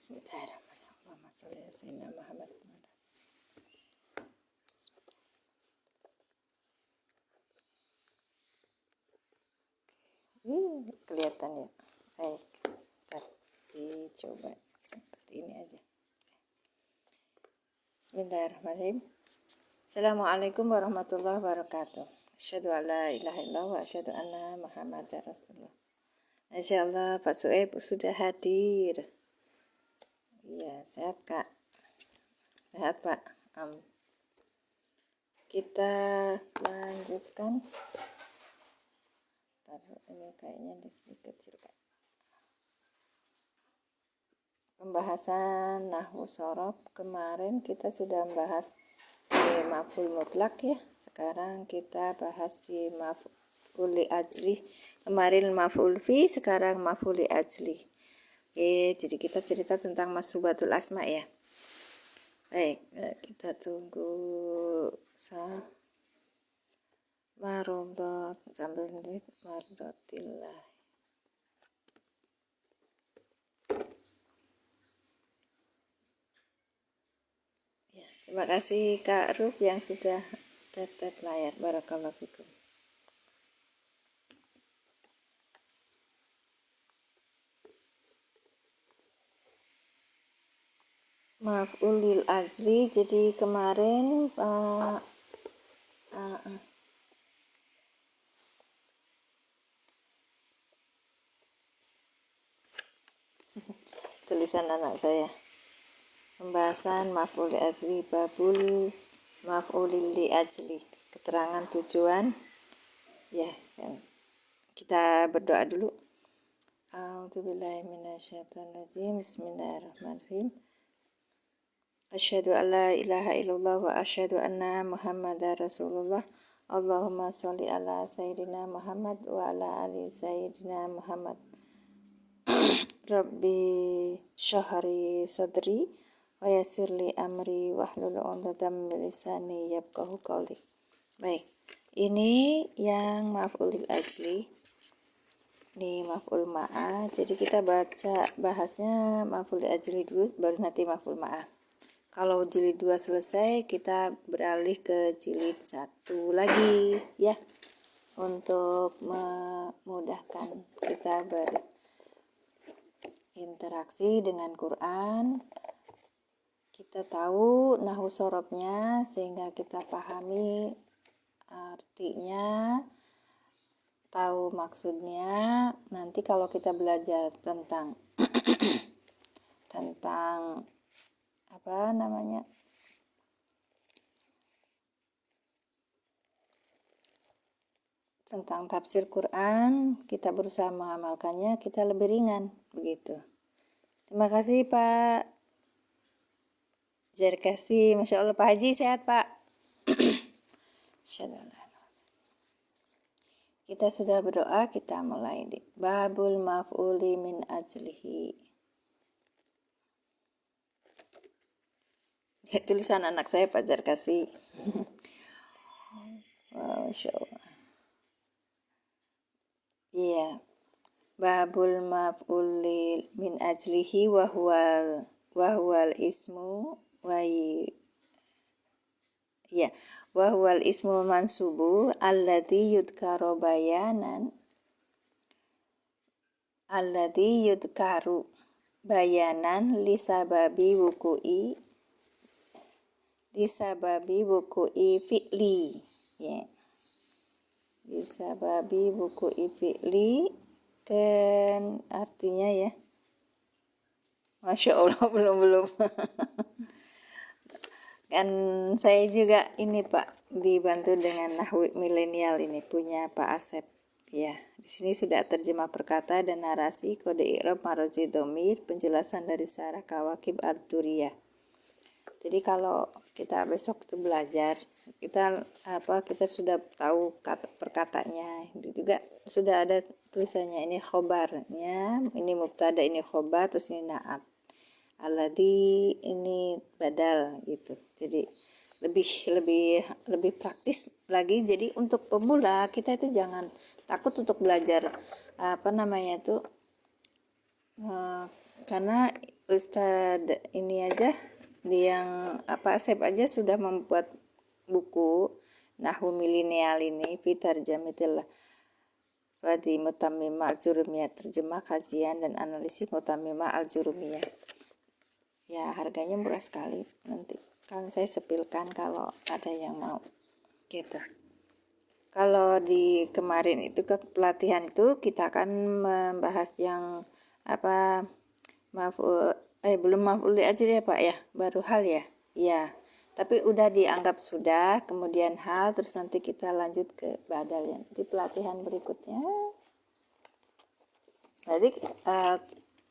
Bismillahirrahmanirrahim. Allahumma sholli ala sayyidina Muhammad. Kelihatan ya. Baik, tapi coba seperti ini aja. Bismillahirrahmanirrahim. Assalamualaikum warahmatullahi wabarakatuh. Asyhadu an la ilaha illallah wa asyhadu anna Muhammadar Rasulullah. Insyaallah Pak Sueb sudah hadir. Iya, sehat Kak. Sehat Pak. Kita lanjutkan. Taruh ini kayaknya sedikit kecil Kak. Pembahasan nahwu shorof kemarin kita sudah membahas di maf'ul mutlak ya. Sekarang kita bahas di maf'ul li ajli. Kemarin maf'ul fi, sekarang maf'ul li ajli. Oke, jadi kita cerita tentang masbubatul asma ya. Baik, kita tunggu marudot sambil lihat marudotillah. Ya, terima kasih Kak Ruf yang sudah tap layar. Barakallahu fikum. Maf'ul lil ajli, jadi kemarin tulisan anak saya. Pembahasan maf'ul li ajli, babul maf'ul li ajli, keterangan tujuan ya. Kita berdoa dulu. A'udzubillahi minasyaitonirrajim. Bismillahirrahmanirrahim. Asyhadu an la ilaha illallah wa asyhadu anna Muhammadar Rasulullah. Allahumma sholli ala sayyidina Muhammad wa ala ali sayyidina Muhammad. Rabbi syahri sadri wa yassirli amri wahlul 'uqdatam min lisani yafqahu qawli. Baik, ini yang maf'ul lil ajli. Ini maf'ul ma'ah. Jadi kita bahasnya maf'ul lil ajli dulu, baru nanti maf'ul ma'ah. Kalau jilid 2 selesai, kita beralih ke jilid 1 lagi ya, untuk memudahkan kita berinteraksi dengan Quran. Kita tahu nahwu shorofnya sehingga kita pahami artinya, tahu maksudnya. Nanti kalau kita belajar tentang tentang tafsir Quran, kita berusaha mengamalkannya, kita lebih ringan begitu. Terima kasih Pak Jarkasi. Masya Allah Pak Haji sehat Pak. Kita sudah berdoa, kita mulai di babul maf'uli min ajlihi. Ya, tulisan anak saya Pak Jarkasi. Wow, Masya Allah. Iya, babul maf'uli min ajlihi wa huwal ismu wa huwal ismu mansubu alladhi yudkaru bayanan lisababi wuku'i fi'li ya. Lisababi wuku'i fi'li, kan artinya ya. Masya Allah, belum kan saya juga ini Pak dibantu dengan nahwu milenial, ini punya Pak Asep ya. Di sini sudah terjemah perkata dan narasi, kode i'rab, maroji dhamir, penjelasan dari syarah kawakib ad-duriyah. Jadi kalau kita besok itu belajar, kita sudah tahu perkatanya. Itu juga sudah ada tulisannya, ini khobarnya, ini mubtada, ini khobar, terus ini na'at. Alladhi ini badal gitu. Jadi lebih praktis lagi. Jadi untuk pemula kita itu jangan takut untuk belajar karena Ustadz ini aja, yang Asep aja sudah membuat buku Nahwu Milenial ini, Fitar Jamitillah Wadi Mutammimah Al-Jurumiyah, terjemah kajian dan analisis Mutammimah Al-Jurumiyah. Ya, harganya murah sekali. Nanti kalau saya sepilkan kalau ada yang mau gitu. Kalau di kemarin itu ke pelatihan itu kita akan membahas yang belum maf'ul ajri ya Pak ya, baru hal ya. Ya, tapi udah dianggap sudah, kemudian hal, terus nanti kita lanjut ke badal ya. Di pelatihan berikutnya. Jadi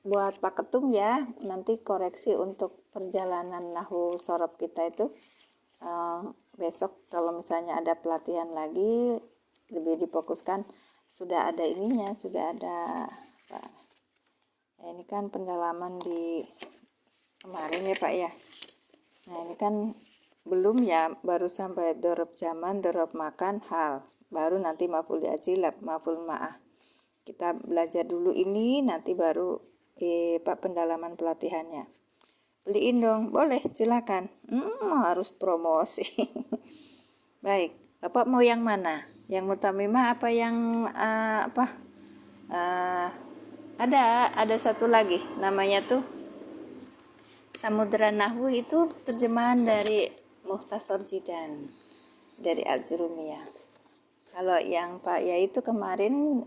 buat Pak Ketum ya, nanti koreksi untuk perjalanan nahwu sorob kita itu besok kalau misalnya ada pelatihan lagi lebih difokuskan, sudah ada ininya, sudah ada ya, ini kan pendalaman di kemarin ya Pak ya. Nah ini kan belum ya, baru sampai dorob zaman, dorob makan, hal, baru nanti maf'ul ajilab, maf'ul ma'ah. Kita belajar dulu ini, nanti baru Pak pendalaman pelatihannya. Beliin dong, boleh, silakan. Harus promosi. Baik, Bapak mau yang mana? Yang mutammimah apa yang ada satu lagi namanya tuh Samudra Nahwu, itu terjemahan dari Mukhtasar Jidan dari Al-Jurumiyah. Kalau yang Pak ya itu kemarin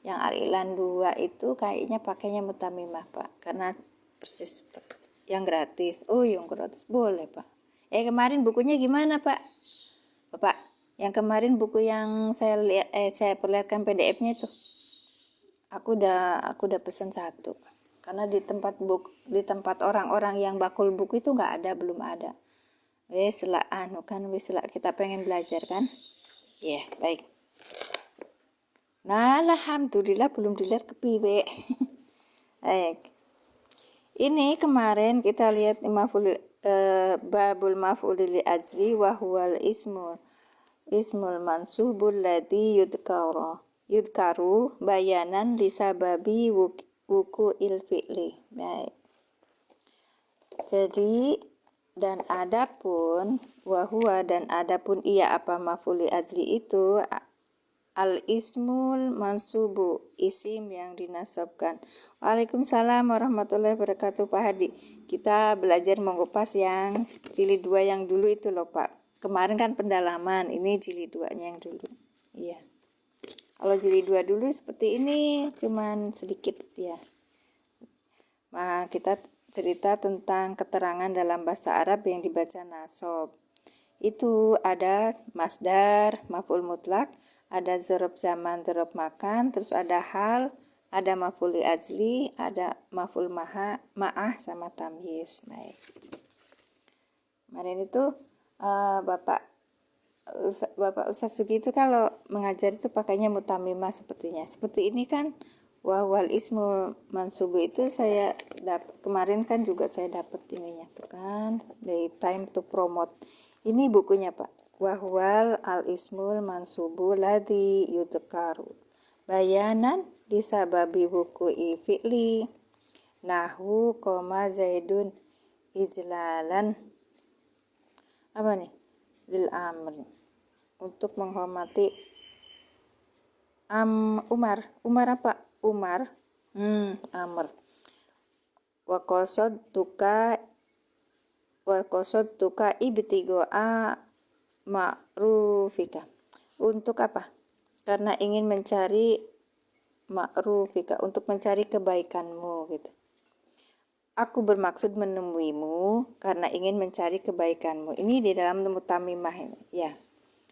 yang Al-Ilan 2 itu kayaknya pakainya mutammimah Pak, karena persis yang gratis. Oh, yang gratis boleh Pak. Kemarin bukunya gimana Pak? Bapak, yang kemarin buku yang saya lihat saya perlihatkan PDF-nya itu. Aku udah pesan satu. Karena di tempat orang-orang yang bakul buku itu nggak ada, belum ada. Kita pengen belajar kan? Ya, baik. Nah, alhamdulillah belum dilihat kepiwe. Baik. Ini kemarin kita lihat babul maf'ul li ajli wa huwal ismul mansubul ladzi yudkaru bayanan li sababi wuqu'il fi'li. Baik. Jadi dan adapun ia maf'ul li ajli itu al ismul mansubu, isim yang dinasabkan. Waalaikumsalam warahmatullahi wabarakatuh Pak Hadi. Kita belajar mengupas yang jilid 2 yang dulu itu loh Pak. Kemarin kan pendalaman, ini jilid 2-nya yang dulu. Iya. Kalau jilid 2 dulu seperti ini, cuman sedikit ya. Nah, kita cerita tentang keterangan dalam bahasa Arab yang dibaca nasab. Itu ada masdar, maf'ul mutlak, ada dzaraf zaman, dzaraf makan, terus ada hal, ada maf'ul li ajli, ada maf'ul ma'ah sama tamyiz. Baik. Kemarin itu Bapak Ustaz Sugi itu kalau mengajar itu pakainya mutammimah sepertinya. Seperti ini kan wal ismu mansubu itu saya kemarin kan juga saya dapat ininya tuh kan, dari Time to Promote. Ini bukunya Pak. Wahwal al-ismul mansubu ladzi yudkaru bayanan disababi wuku'i fi'li nahu koma zaidun ijlalan lil amri, untuk menghormati Umar amr wa qasadtuka ibtigo'a ma'rufika, untuk apa? Karena ingin mencari ma'rufika, untuk mencari kebaikanmu gitu. Aku bermaksud menemuimu karena ingin mencari kebaikanmu. Ini di dalam mutammimah ini ya.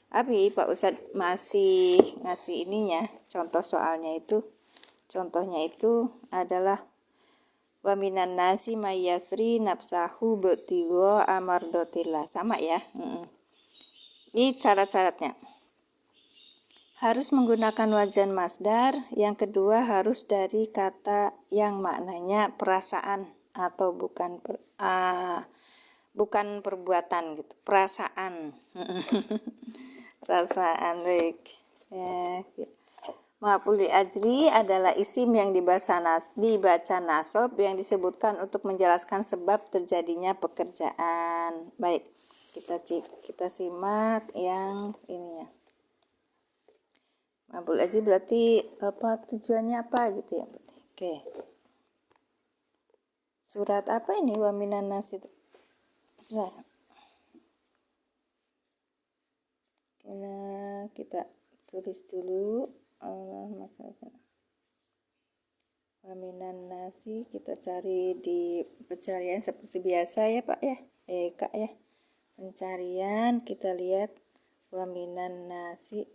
Tapi Pak Ustadz masih ngasih ininya, contoh soalnya itu. Contohnya itu adalah wa minan nasi mayyasri nafsahu betigo amardotillah. Sama ya. Ini syarat-syaratnya. Harus menggunakan wajan masdar. Yang kedua harus dari kata yang maknanya perasaan atau bukan perbuatan gitu. Perasaan. Perasaan baik. Ya. Maf'ul ajli adalah isim yang dibaca nasab yang disebutkan untuk menjelaskan sebab terjadinya pekerjaan. Baik, kita simak yang ini ya. Maf'ul ajli berarti apa tujuannya apa gitu ya. Oke. Surat apa ini wa minan nasi? Kita tulis dulu. Waminan nasi kita cari di pencarian seperti biasa ya Pak ya, Kak ya. Pencarian kita lihat waminan nasi.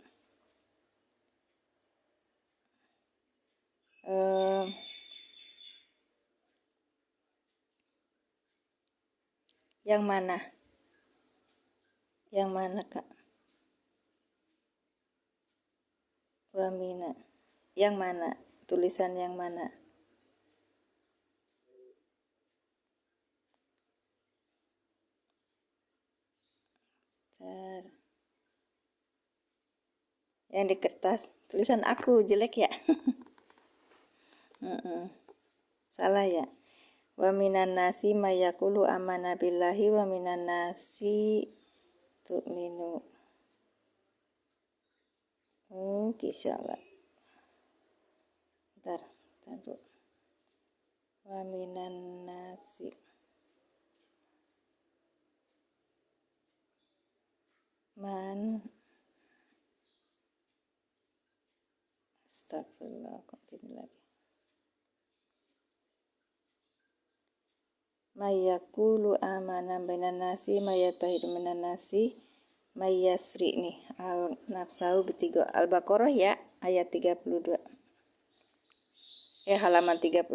Yang mana? Yang mana Kak? Wamina. Yang mana? Tulisan yang mana? Yang di kertas. Tulisan aku jelek ya? Salah ya. Wa minan nasi mayakulu amana billahi wa minan nasi tu'minu. Salah. Bentar. Wa minan nasi man astagfirullah lagi. Mayakulu amana minan nasi mayatahidu minan nasi mayasri nih al nafsau betigo Al-Baqarah ya ayat 32. Halaman 30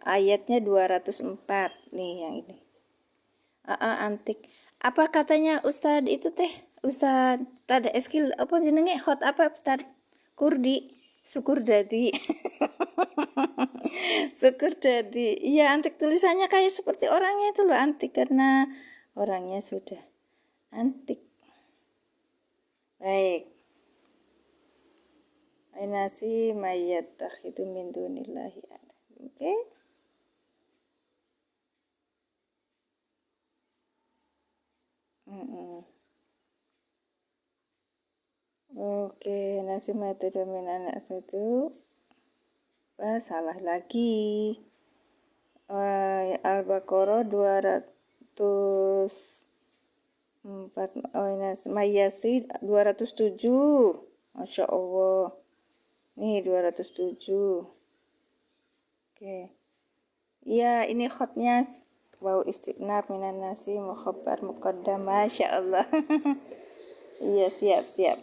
ayatnya 204 nih yang ini. Antik. Apa katanya Ustad itu teh? Ustad tada eskil apa jenenge hot apa Ustad? Kurdi, syukur dadi. Syukur dadi. Iya antik tulisannya kayak seperti orangnya itu loh antik karena orangnya sudah antik. Baik. Ainasi mayyatakhidu min dunillahi. Oke. Oke, nasi metode min anak itu salah lagi. Al-Baqarah 204 Mayasi 207. Masya Allah. Nih 207. Oke. Iya, ini khotnya wow istiqnab minan nasi mukhabbar muqaddam. Masya Allah. Iya, siap.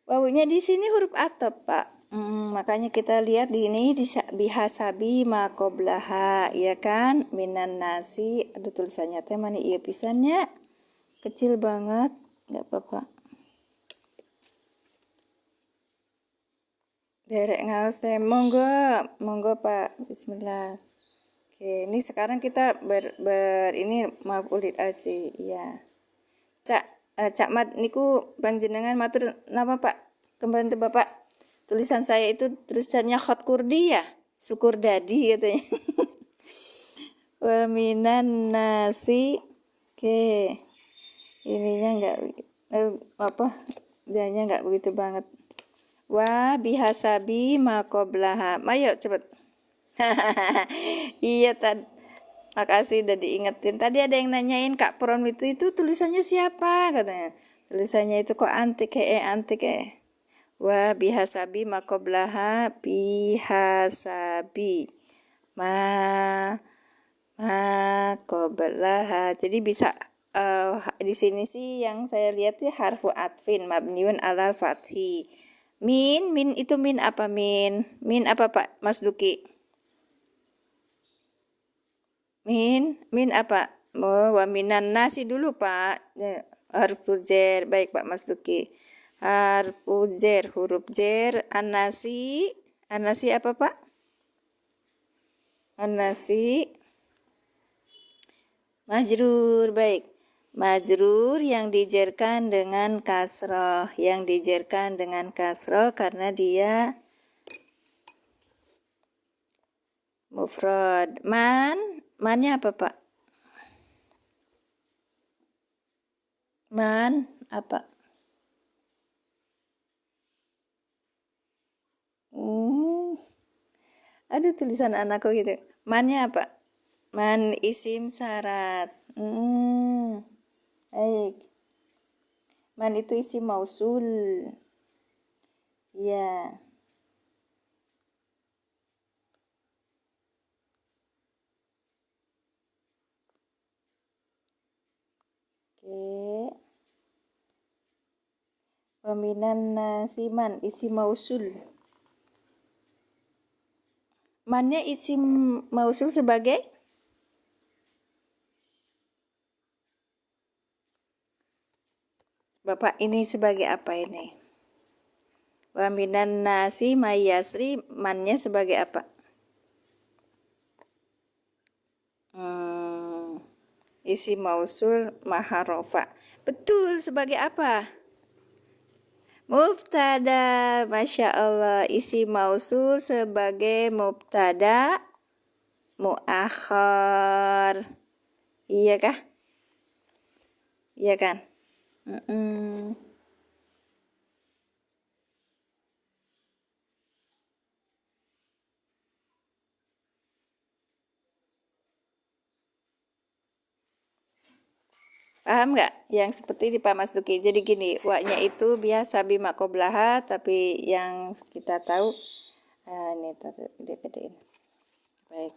Wawunya di sini huruf atop, Pak. Makanya kita lihat di ini bihasabi makoblaha, ya kan? Minan nasi. Aduh tulisannya teh mana iya pisannya? Kecil banget, nggak apa-apa. Derek ngaos teh, monggo Pak. Bismillah. Oke, ini sekarang kita ini maf'ulid aji, ya. Cak Mat niku panjenengan matur napa Pak? Kembali Bapak. Tulisan saya itu tulisannya khot kurdi ya, syukur dadi katanya. Wa minan nasi. Oke. Ininya enggak jadinya enggak begitu banget. Wa bihasabi maqoblaha. Ayo cepet. Iya makasih udah diingetin. Tadi ada yang nanyain Kak Pron itu tulisannya siapa katanya. Tulisannya itu kok antik antik. Wa bihasabi maqoblaha bihasabi maqoblaha. Jadi bisa di sini sih yang saya lihat ya harfu atfin mabniun ala fathi. Min itu min apa min? Min apa Pak Mas Duki? Min apa? Wa minan nasi dulu Pak. Harfu jer. Baik Pak Mas Duki. Harfu jer, huruf jer, anasi apa Pak? Anasi majrur, baik. Majrur yang dijerkan dengan kasroh, karena dia mufrad. Mannya apa, Pak? Man apa? Aduh, tulisan anakku gitu. Mannya apa? Man isim syarat. Baik. Man itu isim mausul. Ya. Oke. Waminan nasiman isim mausul. Mannya isim mausul sebagai Bapak, ini sebagai apa ini? Wa minan nasi mayasri, mannya sebagai apa? Isim mausul maharofa. Betul, sebagai apa? Mubtada. Masya Allah, isim mausul sebagai mubtada muakhar. Iya kah? Iya kan? Paham nggak yang seperti di Pak Mas Duki? Jadi gini, waknya itu biasa bima qoblaha, tapi yang kita tahu ini dia gedein. Baik.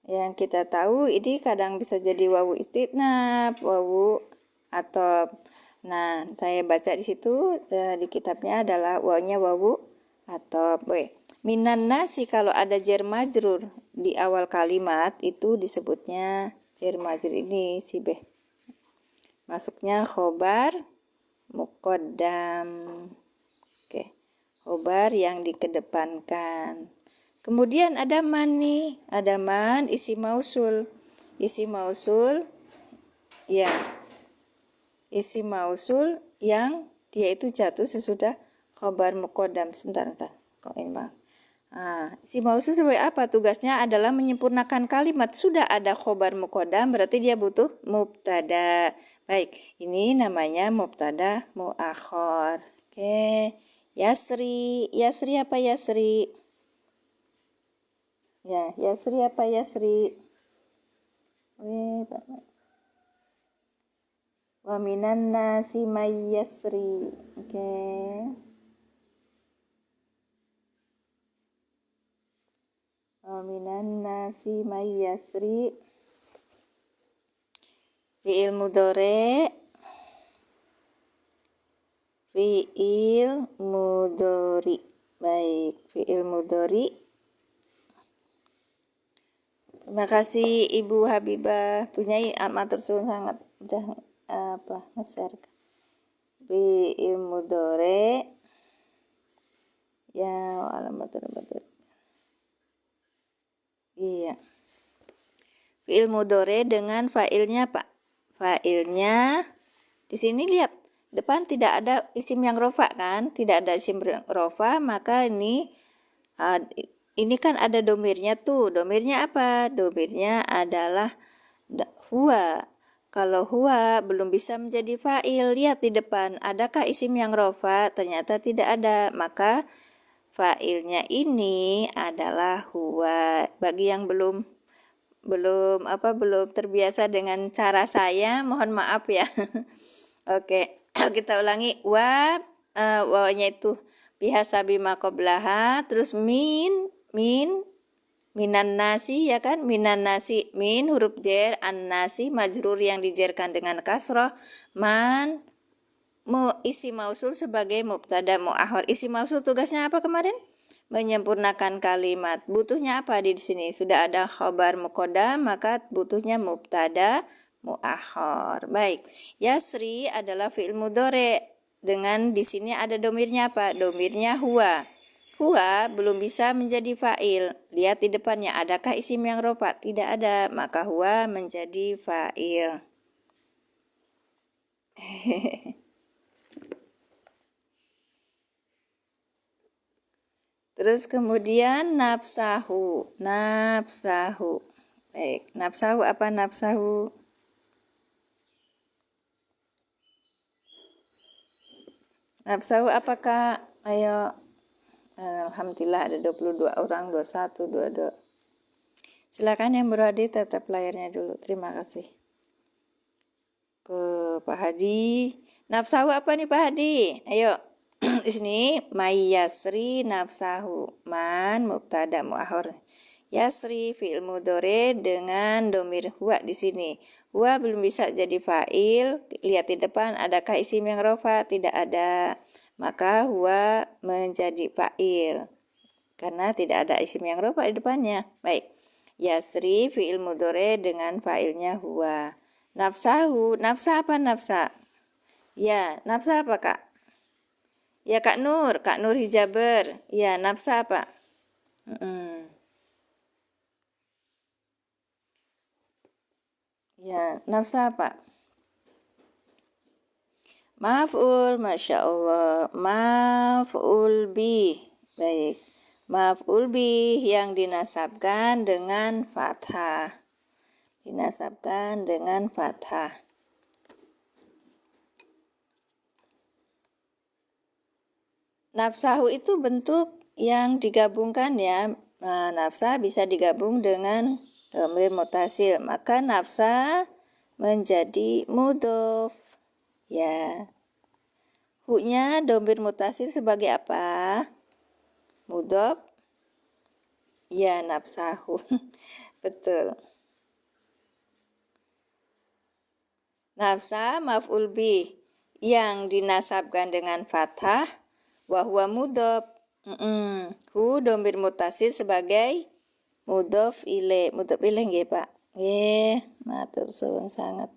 Yang kita tahu ini kadang bisa jadi wawu istitnab, wawu atau nah, saya baca di situ di kitabnya adalah wawunya wawu atau minan nasi, kalau ada jar majrur di awal kalimat itu disebutnya jar majrur ini si beh. Masuknya khobar muqaddam. Oke. Khobar yang dikedepankan. Kemudian ada man nih, ada man isim mausul. Isim mausul ya. Isim mausul yang dia itu jatuh sesudah khobar muqaddam. Sebentar. Kok ini, Bang? Isim mausul sebagai apa? Tugasnya adalah menyempurnakan kalimat. Sudah ada khobar muqaddam, berarti dia butuh mubtada. Baik, ini namanya mubtada muakhar. Oke. Yasri apa Yasri? Ya, Yasri apa Yasri? Wa minan nasi may yasri. Oke. Wa minan nasi may yasri. Fi'il mudhari. Baik, fi'il mudhari. Terima kasih Ibu Habibah, punya matur suwun sangat udah nge-share. Fi'il mudhari ya alamat. Iya. Fi'il mudhari dengan fa'ilnya, Pak. Fa'ilnya di sini lihat, depan tidak ada isim yang rofa kan? Tidak ada isim rofa, maka ini kan ada domirnya tuh. Domirnya apa? Domirnya adalah huwa. Kalau huwa belum bisa menjadi fa'il, lihat di depan, adakah isim yang rofa? Ternyata tidak ada, maka fa'ilnya ini adalah huwa. Bagi yang belum terbiasa dengan cara saya, mohon maaf ya. Oke, kita ulangi. Wawanya itu biasa bima qoblaha, terus minan nasi ya kan, minan nasi, min huruf jar, an nasi majrur yang dijerkan dengan kasroh, man isim mausul sebagai mubtada muakhar. Isim mausul tugasnya apa kemarin? Menyempurnakan kalimat. Butuhnya apa di sini? Sudah ada khobar muqaddam, maka butuhnya mubtada muakhar. Baik. Yasri adalah fi'il mudhari. Dengan di sini ada domirnya apa? Domirnya huwa. Huwa belum bisa menjadi fa'il. Lihat di depannya, adakah isim yang rofa? Tidak ada, maka huwa menjadi fa'il. Terus kemudian nafsahu. Baik, nafsahu apa nafsahu? Nafsahu apakah? Ayo. Alhamdulillah ada 22 orang, 21, 22. Silakan yang berada tetap layarnya dulu. Terima kasih. Ke Pak Hadi. Nafsahu apa nih Pak Hadi? Ayo. Di sini mayyasri nafsahu. Man mubtada muahhar. Yasri fi'il mudhari dengan domir huwa di sini. Huwa belum bisa jadi fa'il. Lihat di depan adakah isim yang rofa? Tidak ada. Maka huwa menjadi fa'il. Karena tidak ada isim yang rofa di depannya. Baik. Yasri fi'il mudhari dengan fa'ilnya huwa. Nafsahu. Nafsa apa nafsa? Ya, nafsa apa Kak? Ya Kak Nur Hijaber. Ya, nafsa apa? Ya, nafsa apa? Maf'ul, Masya Allah. Maf'ul bih. Baik. Maf'ul bih yang dinasabkan dengan fathah. Nafsahu itu bentuk yang digabungkan ya. Nah, nafsa bisa digabung dengan dhamir mutasil. Maka nafsa menjadi mudhof. Ya. Hu-nya dhamir mutasil sebagai apa? Mudhof. Ya, nafsahu. Betul. Nafsa maf'ul bih yang dinasabkan dengan fathah wa huwa mudhof. Hu dhamir mutasil sebagai mudhof ilaih. Mudhof ilaih nggih, Pak? Nggih, matur suwun sangat.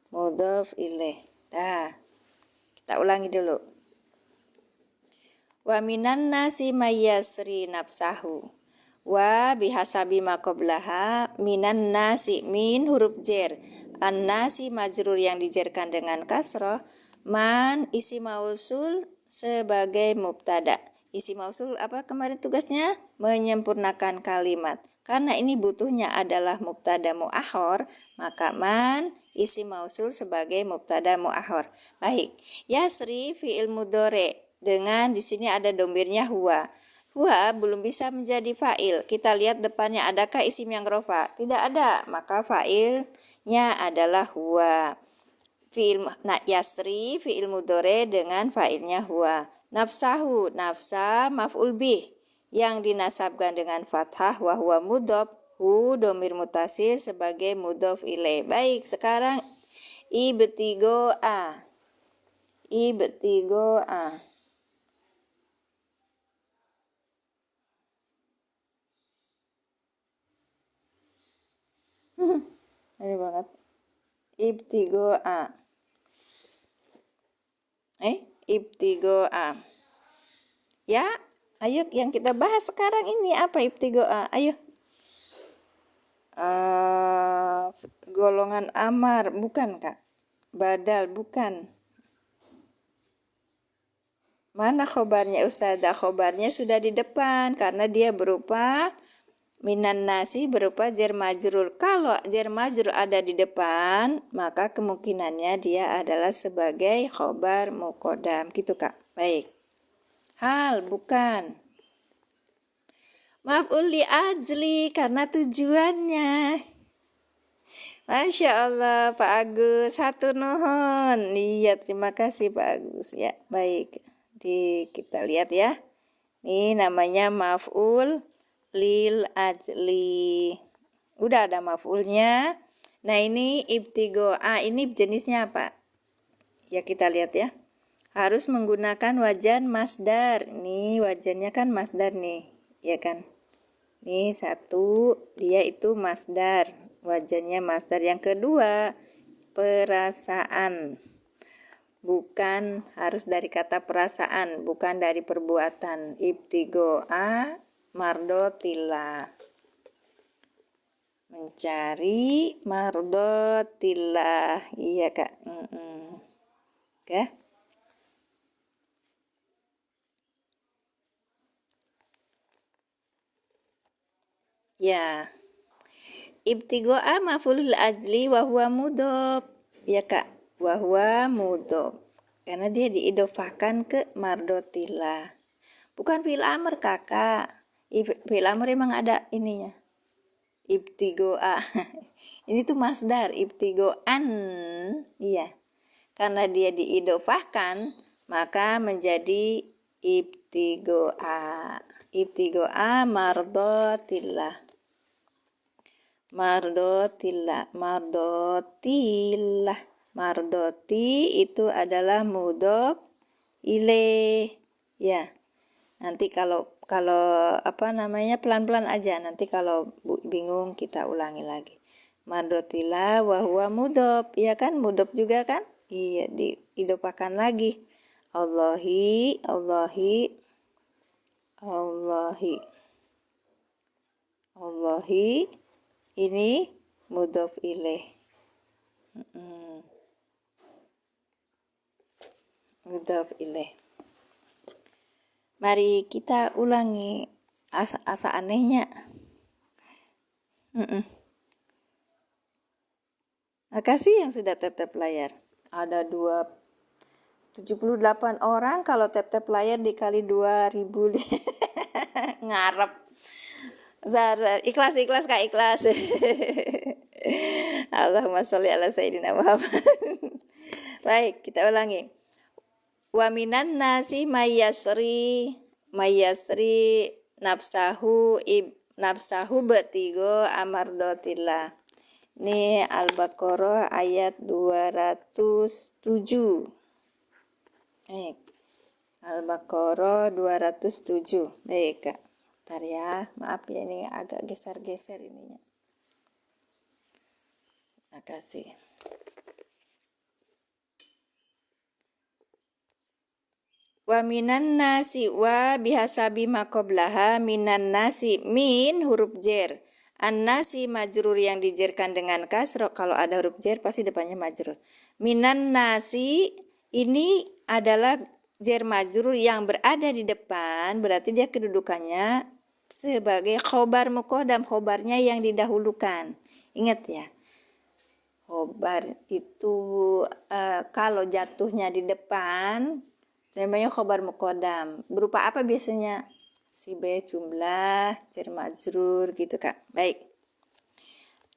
Mudhof ilaih. Dah. Kita ulangi dulu. Wa minan nasi mayyasri nafsahu. Wa bihasabi ma qablaha minan nasi, min huruf jer. An-nasi majrur yang dijerkan dengan kasroh. Man isi mausul sebagai mubtada. Isi mausul apa kemarin tugasnya? Menyempurnakan kalimat. Karena ini butuhnya adalah mubtada mu'akhor, maka man isi mausul sebagai mubtada mu'akhor. Baik. Yasri fi'il mudhari dengan di sini ada domirnya huwa. Huwa belum bisa menjadi fa'il. Kita lihat depannya adakah isim yang rofa? Tidak ada, maka fa'ilnya adalah huwa. Fi'il yasri fi'il mudhari dengan fa'ilnya huwa. Nafsahu, nafsa maf'ul bih yang dinasabkan dengan fathah wa huwa mudhof. Hu domir mutasil sebagai mudhof ilaih. Baik, sekarang ibtigoa. Ini banget. Ibtigoa. Ya, ayo yang kita bahas sekarang ini apa ibtigoa? Ayo. Golongan amar, bukan Kak? Badal, bukan. Mana khobarnya Ustazah? Khobarnya sudah di depan karena dia berupa minan nasi berupa jar majrur. Kalau jar majrur ada di depan, maka kemungkinannya dia adalah sebagai khobar muqaddam. Gitu Kak. Baik. Hal, bukan. Maf'ul li ajli karena tujuannya. Masya Allah Pak Agus, satu nuhun. Iya, terima kasih Pak Agus ya. Baik. Kita lihat ya. Ini namanya maf'ul lil ajli. Udah ada maf'ulnya. Nah, ini ibtigoa. Ini jenisnya apa? Ya, kita lihat ya. Harus menggunakan wajan masdar. Nih, wajannya kan masdar nih. Ya kan? Nih, satu. Dia itu masdar. Wajannya masdar. Yang kedua, perasaan. Bukan harus dari kata perasaan, bukan dari perbuatan. Ibtigoa mardotillah, mencari mardotillah. Iya Kak. Oke. Ya. Ibtigo'a maf'ulul ajli wa huwa mudhof. Ya Kak, wa huwa mudhof. Karena dia diidofahkan ke mardotillah. Bukan fi'il amr Kakak. Fi'il amr emang ada ininya. Ibtigo'a. Ini tuh masdar ibtigo'an. Iya. Karena dia diidofahkan, maka menjadi ibtigo'a. Ibtigo'a mardotillah. Mardoti itu adalah mudhof ilaih. Ya. Nanti kalau pelan-pelan aja, nanti kalau bingung kita ulangi lagi. Mardotillah wa huwa mudhof, ya kan, mudhof juga kan? Iya, diidofahkan lagi. Allahi ini mudhof ilaih. Mudhof ilaih. Mari kita ulangi asa anehnya. Makasih yang sudah tap-tap layar. Ada 78 orang, kalau tap-tap layar dikali 2000 ngarep. Ikhlas Kak, ikhlas. Allahumma sholli ala sayyidina Muhammad. Baik, kita ulangi. Wa minan nasi mayyasri nafsahu betigo amardotillah. Ini Al-Baqarah ayat 207. Al-Baqarah 207. Baik Kak. Bentar ya, maaf ya, ini agak geser-geser ininya. Makasih. Wa minan nasi wa bihasabi maqoblaha minan nasi, min huruf jer. An-nasi majrur yang dijerkan dengan kasroh. Kalau ada huruf jer pasti depannya majrur. Minan nasi ini adalah jer majrur yang berada di depan, berarti dia kedudukannya sebagai khobar muqaddam, khobarnya yang didahulukan. Ingat ya, khobar itu kalau jatuhnya di depan namanya khobar muqaddam. Berupa apa biasanya? Sibah, jumlah, jar majrur gitu Kak. Baik.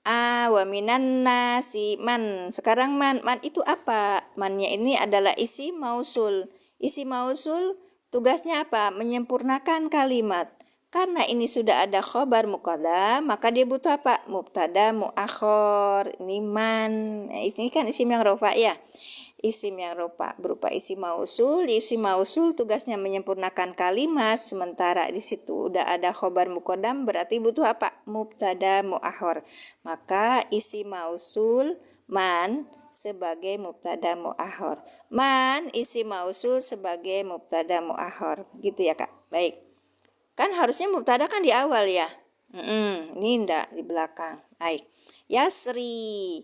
Wa minan nasi man. Sekarang man itu apa? Mannya ini adalah isi mausul. Isi mausul tugasnya apa? Menyempurnakan kalimat. Karena ini sudah ada khobar muqaddam, maka dia butuh apa? Mubtada muakhor. Ini man. Nah, ini kan isim yang rofa ya. Isim yang rofa berupa isi mausul. Isi mausul tugasnya menyempurnakan kalimat, sementara di situ udah ada khobar muqaddam, berarti butuh apa? Mubtada muakhor. Maka isi mausul man sebagai mubtada muakhor. Man isi mausul sebagai mubtada muakhor. Gitu ya Kak. Baik. Kan harusnya mubtada kan di awal ya. Ini enggak, di belakang. Baik. Yasri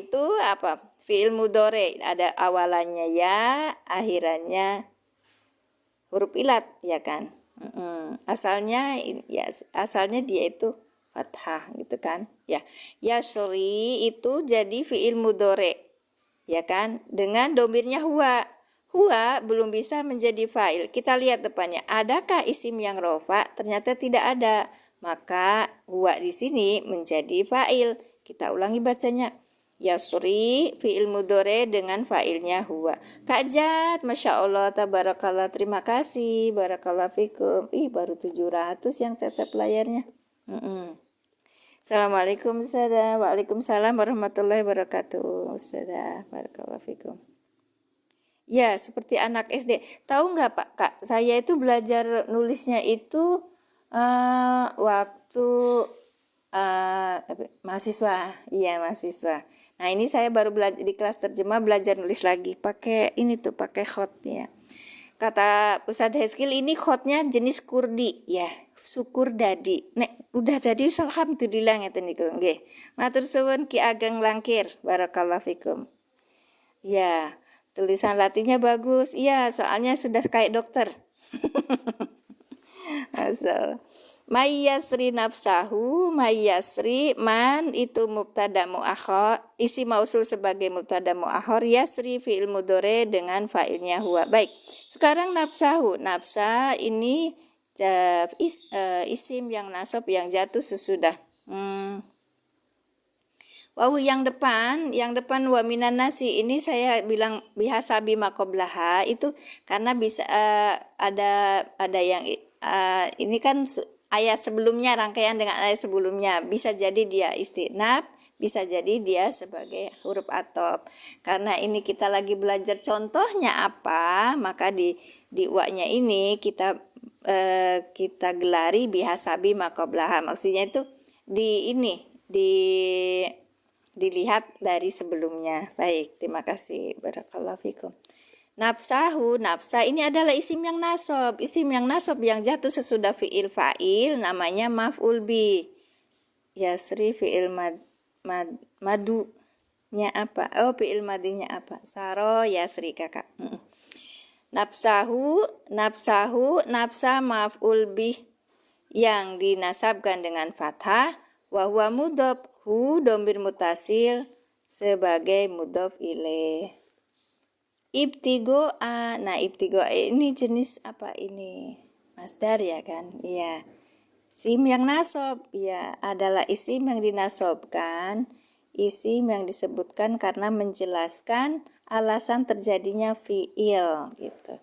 itu apa? Fi'il mudhari, ada awalannya ya, akhirannya huruf ilat ya kan. Asalnya dia itu fathah gitu kan. Ya. Yasri itu jadi fi'il mudhari ya kan, dengan domirnya huwa. Huwa belum bisa menjadi fa'il. Kita lihat depannya. Adakah isim yang rofa? Ternyata tidak ada. Maka huwa di sini menjadi fa'il. Kita ulangi bacanya. Yasri fi'il mudhari dengan fa'ilnya huwa. Kak Jad, Masya Allah, tabarakallah. Terima kasih. Barakallah fikum. Baru 700 yang tetap layarnya. Assalamualaikum Ustazah. Waalaikumsalam warahmatullahi wabarakatuh. Ustazah, barakallah fikum. Ya, seperti anak SD. Tahu nggak Pak, Kak? Saya itu belajar nulisnya itu waktu mahasiswa. Iya, mahasiswa. Nah, ini saya baru belajar di kelas terjemah, belajar nulis lagi. Pakai ini tuh, pakai khot ya. Kata Ustadz Heskil, ini khotnya jenis kurdi. Ya, syukur dadi. Nek, udah dadi, alhamdulillah ngeten niku. Nggih. Matur suwun Ki Ageng Langkir. Barakallahu fikum. Ya, tulisan Latinnya bagus. Iya, soalnya sudah kayak dokter. Asal. Mayyasri nafsahu, mayyasri man itu mubtada muakhar, isi mausul sebagai mubtada muakhar, yasri fi'il mudhari dengan fa'ilnya huwa. Baik. Sekarang nafsahu. Nafsa ini isim yang nasab yang jatuh sesudah. Wawu yang depan wa minan nasi ini saya bilang biasa bima qablaha itu karena bisa ada yang ini kan ayat sebelumnya, rangkaian dengan ayat sebelumnya, bisa jadi dia istinaf, bisa jadi dia sebagai huruf atop. Karena ini kita lagi belajar contohnya apa, maka di wa-nya ini kita gelari bihasabi maqablaha. Maksudnya itu dilihat dari sebelumnya. Baik, terima kasih. Barakallahu fikum. Nafsahu, nafsa ini adalah isim yang nasab. Isim yang nasab yang jatuh sesudah fi'il fa'il namanya maf'ul bi. Yasri fi'il madunya apa? Oh, fi'il madinya apa? Saro yasri kakak. Nafsahu, nafsa maf'ul bi yang dinasabkan dengan fathah. Wa huwa mudhof, hu dhamir mutasil sebagai mudhof ilaih. Ibtigoa, nah ibtigoa ini jenis apa ini? Masdar ya kan? Iya. Isim yang nasab ya adalah isim yang dinasobkan, isim yang disebutkan karena menjelaskan alasan terjadinya fi'il gitu.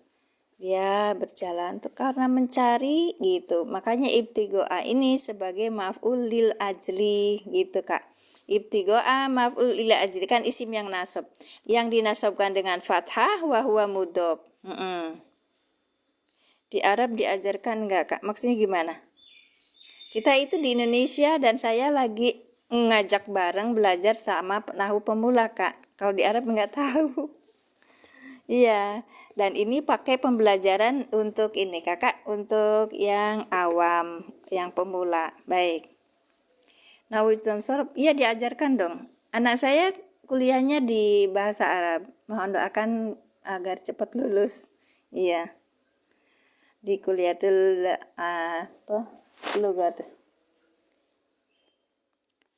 Dia berjalan tuh karena mencari gitu. Makanya ibtigoa ini sebagai maf'ul lil ajli gitu kak. Ibtigoa maf'ul lil ajli kan isim yang nasab. Yang dinasabkan dengan fathah wa huwa mudhof. Di Arab diajarkan enggak kak? Maksudnya gimana? Kita itu di Indonesia dan saya lagi ngajak bareng belajar sama nahwu pemula kak. Kalau di Arab enggak tahu. Iya, dan ini pakai pembelajaran untuk ini kakak, untuk yang awam, yang pemula. Baik. Nawaitum sorob, iya diajarkan dong. Anak saya kuliahnya di bahasa Arab. Mohon doakan agar cepat lulus. Iya. Di kuliatul lugat.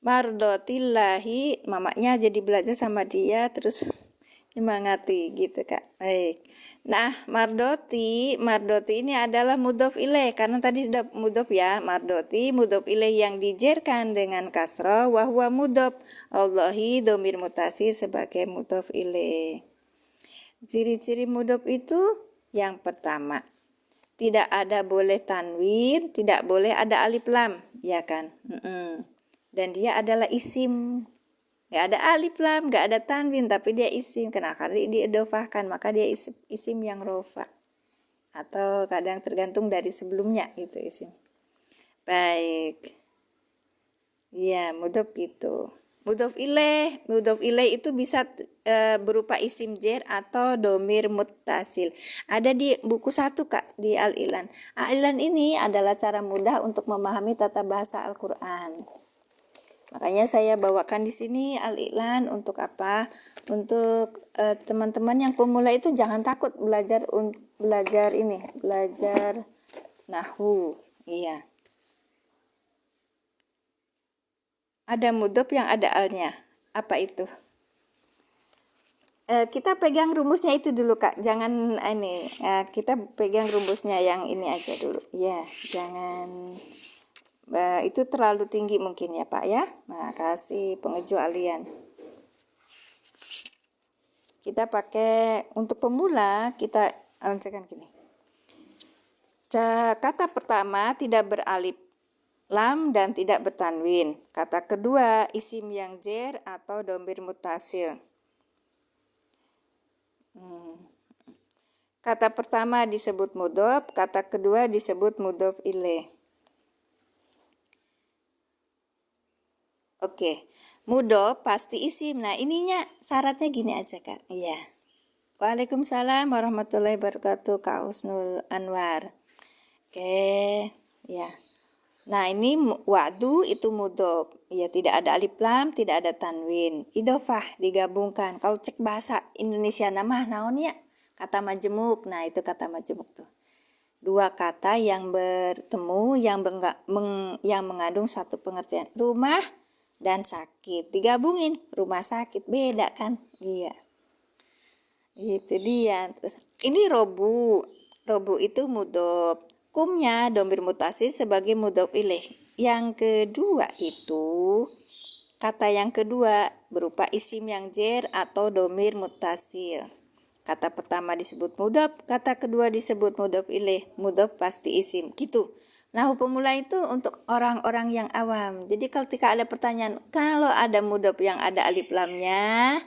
Mardotillahi, mamanya jadi belajar sama dia terus nyemangati gitu kak. Baik. Nah mardoti ini adalah mudhof ilaih karena tadi sudah mudhof ya. Mardoti mudhof ilaih yang dijerkan dengan kasrah wa huwa mudhof. Allahi dhamir mutasir sebagai mudhof ilaih. Ciri-ciri mudhof itu yang pertama, tidak ada boleh tanwin, tidak boleh ada alif lam, ya kan? Dan dia adalah isim. Gak ada alif lam, gak ada tanwin, tapi dia isim. Karena diidofahkan, maka dia isim yang rofa. Atau kadang tergantung dari sebelumnya gitu isim. Baik. Ya, mudhof gitu. Mudhof ilaih itu bisa berupa isim jer atau domir muttasil. Ada di buku 1 kak, di Al-Ilan. Al-Ilan ini adalah cara mudah untuk memahami tata bahasa Al-Quran. Makanya saya bawakan di sini Al-Ilan untuk apa? Untuk teman-teman yang pemula itu jangan takut belajar nahwu. Iya. Ada mudhof yang ada alnya. Apa itu? Kita pegang rumusnya itu dulu kak. Jangan ini. Kita pegang rumusnya yang ini aja dulu. Ya, jangan. Itu terlalu tinggi mungkin ya Pak ya. Nah, kasih pengecualian. Kita pakai untuk pemula kita misalkan gini. Kata pertama tidak beralif lam dan tidak bertanwin. Kata kedua isim yang jer atau dhamir muttasil. Kata pertama disebut mudhof, kata kedua disebut mudhof ilaih. Oke, mudhof pasti isim. Nah ininya syaratnya gini aja kak. Iya. Waalaikumsalam warahmatullahi wabarakatuh Kak Husnul Anwar. Oke, ya. Nah, ini wa'du itu mudhof. Ya, tidak ada alif lam, tidak ada tanwin. Idhofah digabungkan. Kalau cek bahasa Indonesia nama naon ya? Kata majemuk. Nah, itu kata majemuk tuh. Dua kata yang bertemu yang mengandung satu pengertian. Rumah dan sakit. Digabungin, rumah sakit beda kan? Iya. Itu dia. Terus ini robu. Robu itu mudhof. Hukumnya domir mutasil sebagai mudhof ilaih. Yang kedua itu kata yang kedua berupa isim yang jer atau domir mutasil. Kata pertama disebut mudhof, kata kedua disebut mudhof ilaih. Mudhof pasti isim gitu. Nah, pemula itu untuk orang-orang yang awam. Jadi ketika ada pertanyaan, kalau ada mudhof yang ada alif lamnya,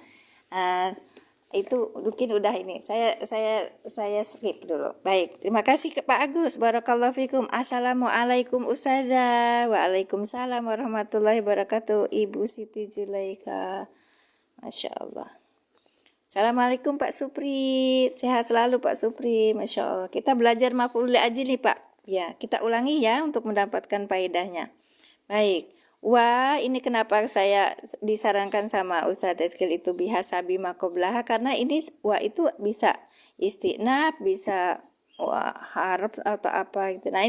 itu mungkin udah ini saya skip dulu. Baik, terima kasih ke Pak Agus. Barakallahu fikum. Assalamualaikum Ustazah. Waalaikumsalam warahmatullahi wabarakatuh. Ibu Siti Zulaika. Masya Allah. Assalamualaikum Pak Supri. Sehat selalu Pak Supri. Masya Allah. Kita belajar maf'ul ajil nih Pak. Ya, kita ulangi ya untuk mendapatkan faedahnya. Baik. Wah, ini kenapa saya disarankan sama Ustadz Eskil itu bihasabi makoblaha, karena ini wah itu bisa istinaf, bisa harap atau apa gitu. Nah,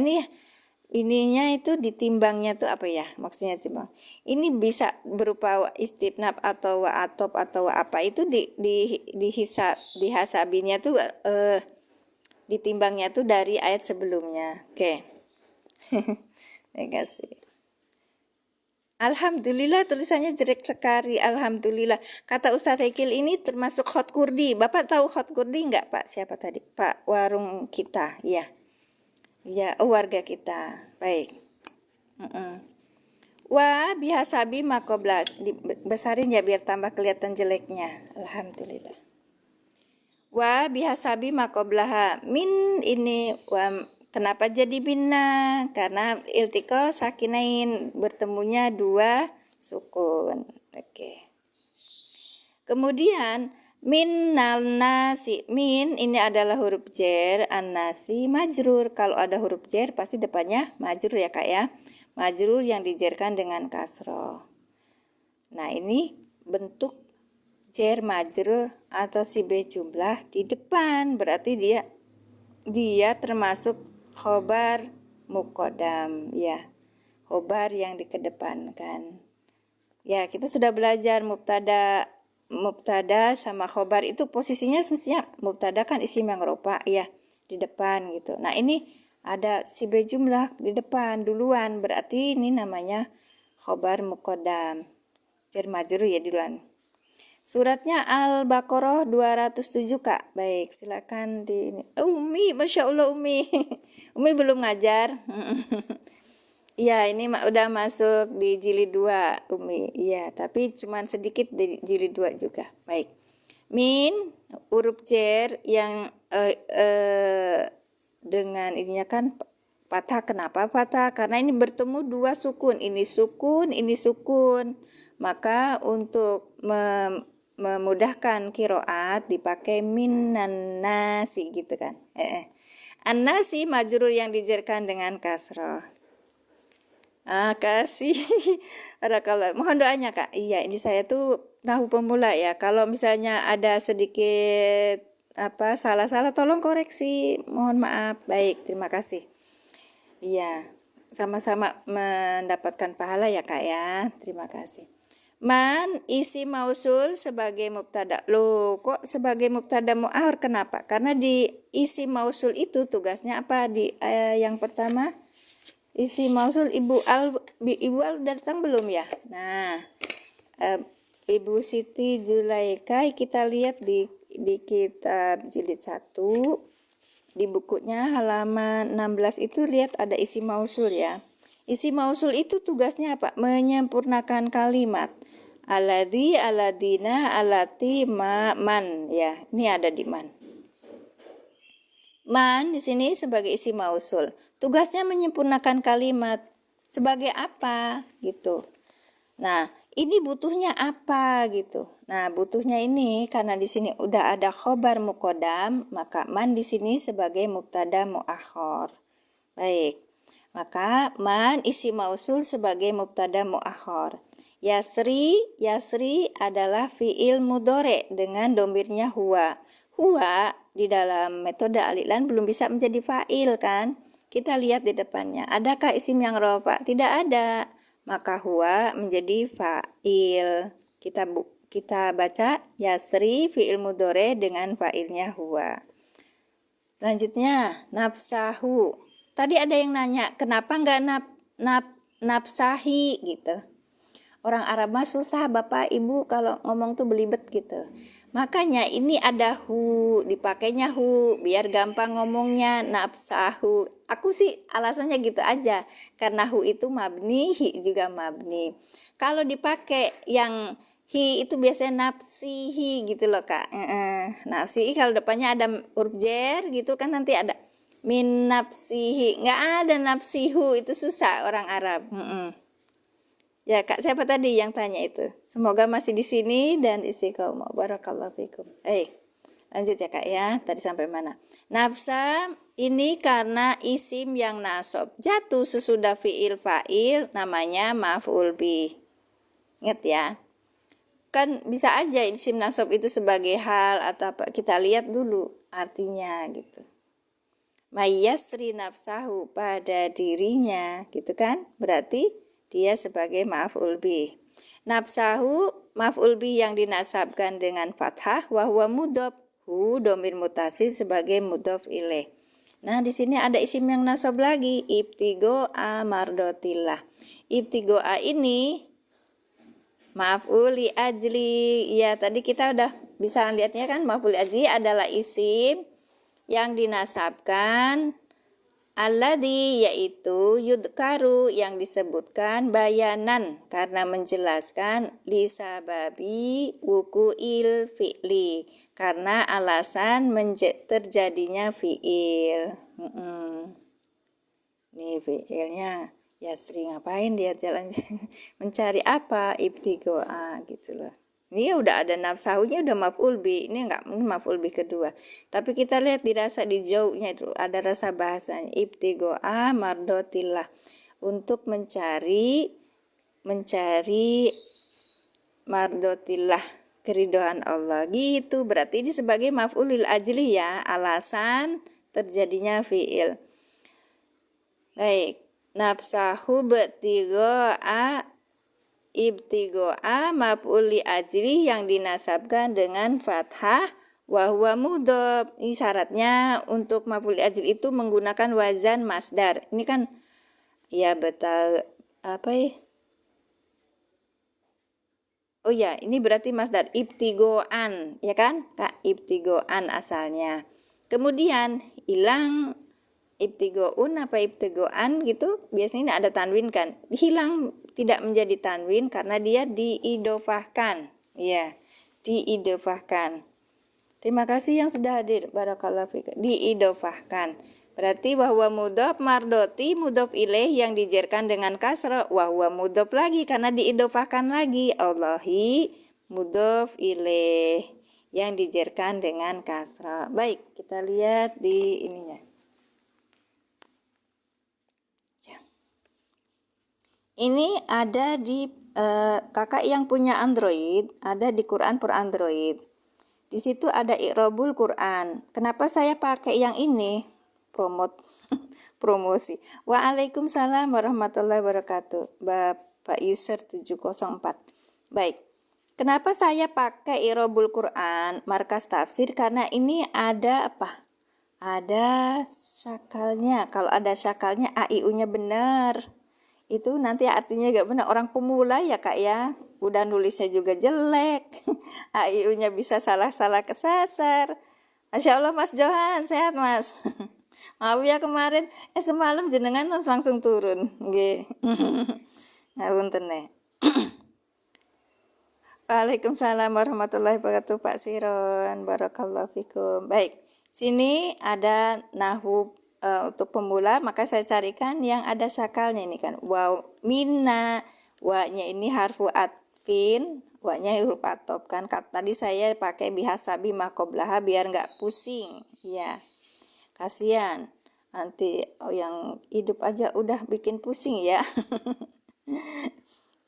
ininya itu ditimbangnya tuh apa ya? Maksudnya timbang. Ini bisa berupa istinaf atau wa atop atau wa apa itu dihasabinya tuh ditimbangnya tuh dari ayat sebelumnya. Oke. Terima kasih. Alhamdulillah, tulisannya jelek sekali. Alhamdulillah. Kata Ustadz Hekil ini termasuk hot kurdi. Bapak tahu hot kurdi enggak Pak? Siapa tadi? Pak warung kita. Ya. Ya, warga kita. Baik. Wah, bihasabi makoblas. Besarin ya biar tambah kelihatan jeleknya. Alhamdulillah. Wah, bihasabi makoblaha. Min ini kenapa jadi bina? Karena iltiko sakinain, bertemunya dua sukun. Oke. Kemudian min nasi. Min ini adalah huruf jer, an-nasi majrur. Kalau ada huruf jer pasti depannya majrur ya Kak ya. Majrur yang dijerkan dengan kasroh. Nah, ini bentuk jer majrur atau sibeh jumlah di depan, berarti dia termasuk khobar muqaddam ya, khobar yang dikedepankan ya. Kita sudah belajar mubtada sama khobar itu posisinya semestinya mubtada kan isim yang rofa ya di depan gitu. Nah, ini ada sibeh jumlah di depan duluan, berarti ini namanya khobar muqaddam, jar majrur ya duluan. Suratnya Al-Baqarah 207 Kak. Baik, silakan di ini. Umi, Masya Allah Umi. Umi belum ngajar. Iya, ini udah masuk di jilid 2 Umi. Iya, tapi cuman sedikit di jilid 2 juga. Baik. Min huruf jer yang dengan ininya kan patah. Kenapa patah? Karena ini bertemu dua sukun. Ini sukun, ini sukun. Maka untuk memudahkan kiroat dipakai minan nasi gitu kan. An-nasi majrur yang dijerkan dengan kasroh. Kasih. Barakallah. Mohon doanya Kak. Iya, ini saya tuh tahu pemula ya. Kalau misalnya ada sedikit salah-salah tolong koreksi. Mohon maaf. Baik, terima kasih. Iya, sama-sama mendapatkan pahala ya Kak ya. Terima kasih. Man isi mausul sebagai mubtada. Loh, kok sebagai mubtada mu'ahar? Kenapa? Karena di isi mausul itu tugasnya apa? Di yang pertama isi mausul Ibu Al datang belum ya? Nah, Ibu Siti Zulaika kita lihat di kitab jilid 1 di bukunya halaman 16 itu lihat ada isi mausul ya. Isi mausul itu tugasnya apa? Menyempurnakan kalimat. Aladzi, aladina, alati, man ya. Ini ada di man. Man di sini sebagai isi mausul. Tugasnya menyempurnakan kalimat. Sebagai apa gitu. Nah, ini butuhnya apa gitu. Nah, butuhnya ini karena di sini udah ada khobar muqaddam, maka man di sini sebagai mubtada muakhar. Baik. Maka man isi mausul sebagai mubtada muakhar. Yasri adalah fiil mudhari dengan domirnya huwa. Huwa di dalam metode al-i'lan belum bisa menjadi fa'il kan? Kita lihat di depannya. Adakah isim yang rafa? Tidak ada. Maka huwa menjadi fa'il. Kita baca yasri fiil mudhari dengan fa'ilnya huwa. Selanjutnya nafsahu. Tadi ada yang nanya, kenapa enggak nafsahi gitu. Orang Arab mah susah Bapak Ibu kalau ngomong tuh belibet gitu. Makanya ini ada hu, dipakainya hu biar gampang ngomongnya nafsahu. Aku sih alasannya gitu aja. Karena hu itu mabni, hi juga mabni. Kalau dipakai yang hi itu biasanya nafsihi gitu loh Kak. Nafsihi kalau depannya ada huruf jer gitu kan nanti ada min nafsihi. Nggak ada nafsihu, itu susah orang Arab. Ya Kak, siapa tadi yang tanya itu? Semoga masih di sini dan istiqomah. Barakallahu fikum. Lanjut ya Kak ya. Tadi sampai mana? Nafsa ini karena isim yang nasab. Jatuh sesudah fiil fa'il namanya maf'ul bih. Ingat ya. Kan bisa aja isim nasab itu sebagai hal atau apa. Kita lihat dulu artinya gitu. Mayyasri nafsahu pada dirinya gitu kan. Berarti dia sebagai maf'ul bih. Nafsahu maf'ul bih yang dinasabkan dengan fathah wa huwa mudhof. Hu domir mutasil sebagai mudhof ilaih. Nah, di sini ada isim yang nasab lagi, ibtigo'a mardotillah. Ibtigo'a ini maf'ul li ajli. Ya, tadi kita udah bisa lihatnya kan, maf'ul li ajli adalah isim yang dinasabkan alladzi yaitu yudkaru yang disebutkan bayanan karena menjelaskan lisababi wuku'il fi'li karena alasan terjadinya fi'il. Nih fi'ilnya Yasri ngapain dia jalan mencari apa ibtigoa gitu loh. Ini udah ada nafsahunya udah maf'ul bih. Ini enggak maf'ul bih kedua. Tapi kita lihat dirasa di jauhnya itu ada rasa bahasanya ibtigo'a mardotillah untuk mencari mardotillah keridhaan Allah gitu. Berarti ini sebagai maf'ulil ajli ya, alasan terjadinya fi'il. Baik, nafsahu ibtigo'a maf'ul li ajli yang dinasabkan dengan fathah wa huwa mudhof. Ini syaratnya untuk maf'ul li ajli itu menggunakan wazan masdar. Ini kan ya betul apa ya? Oh ya, ini berarti masdar ibtigo'an, ya kan? Kak, ibtigo'an asalnya. Kemudian hilang ibtigo'un apa ibtigo'an gitu, biasanya ada tanwin kan. Hilang tidak menjadi tanwin karena dia diidofahkan. Ya, diidofahkan. Terima kasih yang sudah hadir. Barakallahu fiik. Diidofahkan. Berarti bahwa mudhof mardoti mudhof ilaih yang dijerkan dengan kasrah wa huwa mudhof lagi karena diidofahkan lagi. Allahi mudhof ilaih yang dijerkan dengan kasrah. Baik, kita lihat di ininya. Ini ada di kakak yang punya Android, ada di Quran per Android. Di situ ada i'rabul Quran. Kenapa saya pakai yang ini? Promosi. Waalaikumsalam warahmatullahi wabarakatuh. Bapak user 704. Baik. Kenapa saya pakai i'rabul Quran markas tafsir? Karena ini ada apa? Ada syakalnya. Kalau ada syakalnya AIU-nya benar. Itu nanti artinya gak benar. Orang pemula ya Kak ya, udah nulisnya juga jelek. AIU-nya bisa salah-salah kesasar. Masya Allah Mas Johan, sehat Mas. Maaf ya kemarin, semalam jenengan langsung turun. Nggih. Ngapunten nih. Waalaikumsalam warahmatullahi wabarakatuh Pak Siron. Barakallahu fikum. Baik, sini ada nahwu untuk pemula, maka saya carikan yang ada syakalnya ini kan. Waw minna, wa-nya ini harfu atfin, wa-nya huruf atop kan. Tadi saya pakai bihasabi maqoblaha biar nggak pusing. Ya. Kasihan. Nanti yang hidup aja udah bikin pusing ya.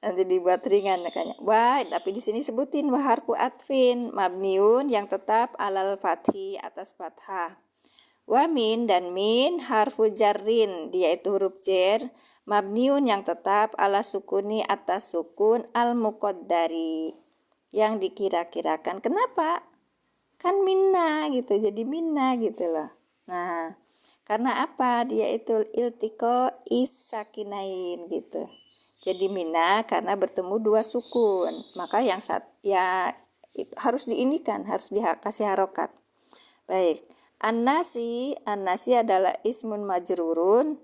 Nanti dibuat ringan makanya. Wah, tapi di sini sebutin wa harfu atfin mabniun yang tetap alal fathi atas fathah. Wa min dan min harfu jarrin, dia itu huruf jar, mabniun yang tetap ala sukuni atas sukun al muqaddari yang dikira-kirakan. Kenapa? Kan minna gitu, jadi minna gitu loh. Nah, karena apa? Dia itu iltiko is-sakinain gitu. Jadi minna karena bertemu dua sukun. Maka yang itu harus diinikan, harus dikasih harokat. Baik. An-nasi adalah ismun majrurun,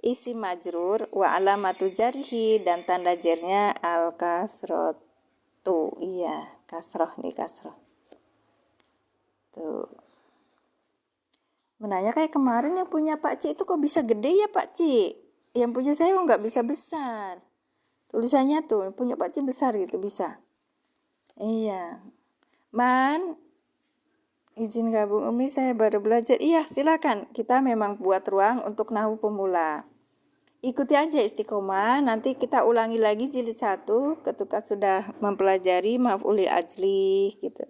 isim majrur, wa alamatu jarhi dan tanda jarnya al-kasratu. Iya, kasroh nih, kasroh. Tuh. Menanya kayak kemarin yang punya Pak Ci itu kok bisa gede ya Pak Ci? Yang punya saya nggak bisa besar. Tulisannya tuh punya Pak Ci besar gitu bisa. Iya. Man, izin gabung Umi, saya baru belajar. Iya, silakan. Kita memang buat ruang untuk nahwu pemula. Ikuti aja istiqomah. Nanti kita ulangi lagi jilid 1 ketika sudah mempelajari maf'ulil ajli gitu.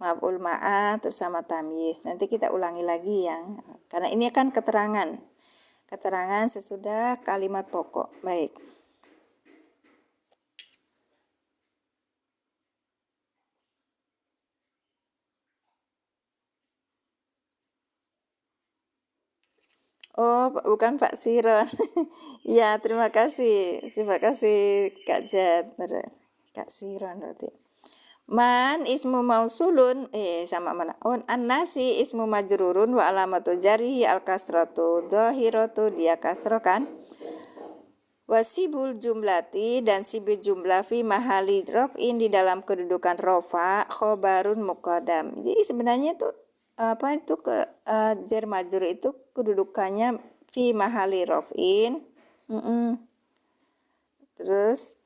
Maf'ul ma'ah terus sama tamyiz. Nanti kita ulangi lagi yang karena ini kan keterangan sesudah kalimat pokok. Baik. Oh, bukan Pak Siron. Ya, terima kasih. Terima kasih Kak Jad. Kak Siron berarti. Man ismu mausulun sama mana? Oh, an-nasi ismu majrurun wa alamatu jarihi al-kasratu dhahiratu, dia kasroh kan? Wasibul jumlati dan sibul jumlah fi mahali rof'in di dalam kedudukan rofa khobarun muqaddam. Jadi sebenarnya itu apa itu jar majrur itu kedudukannya fi mahali rof'in. Terus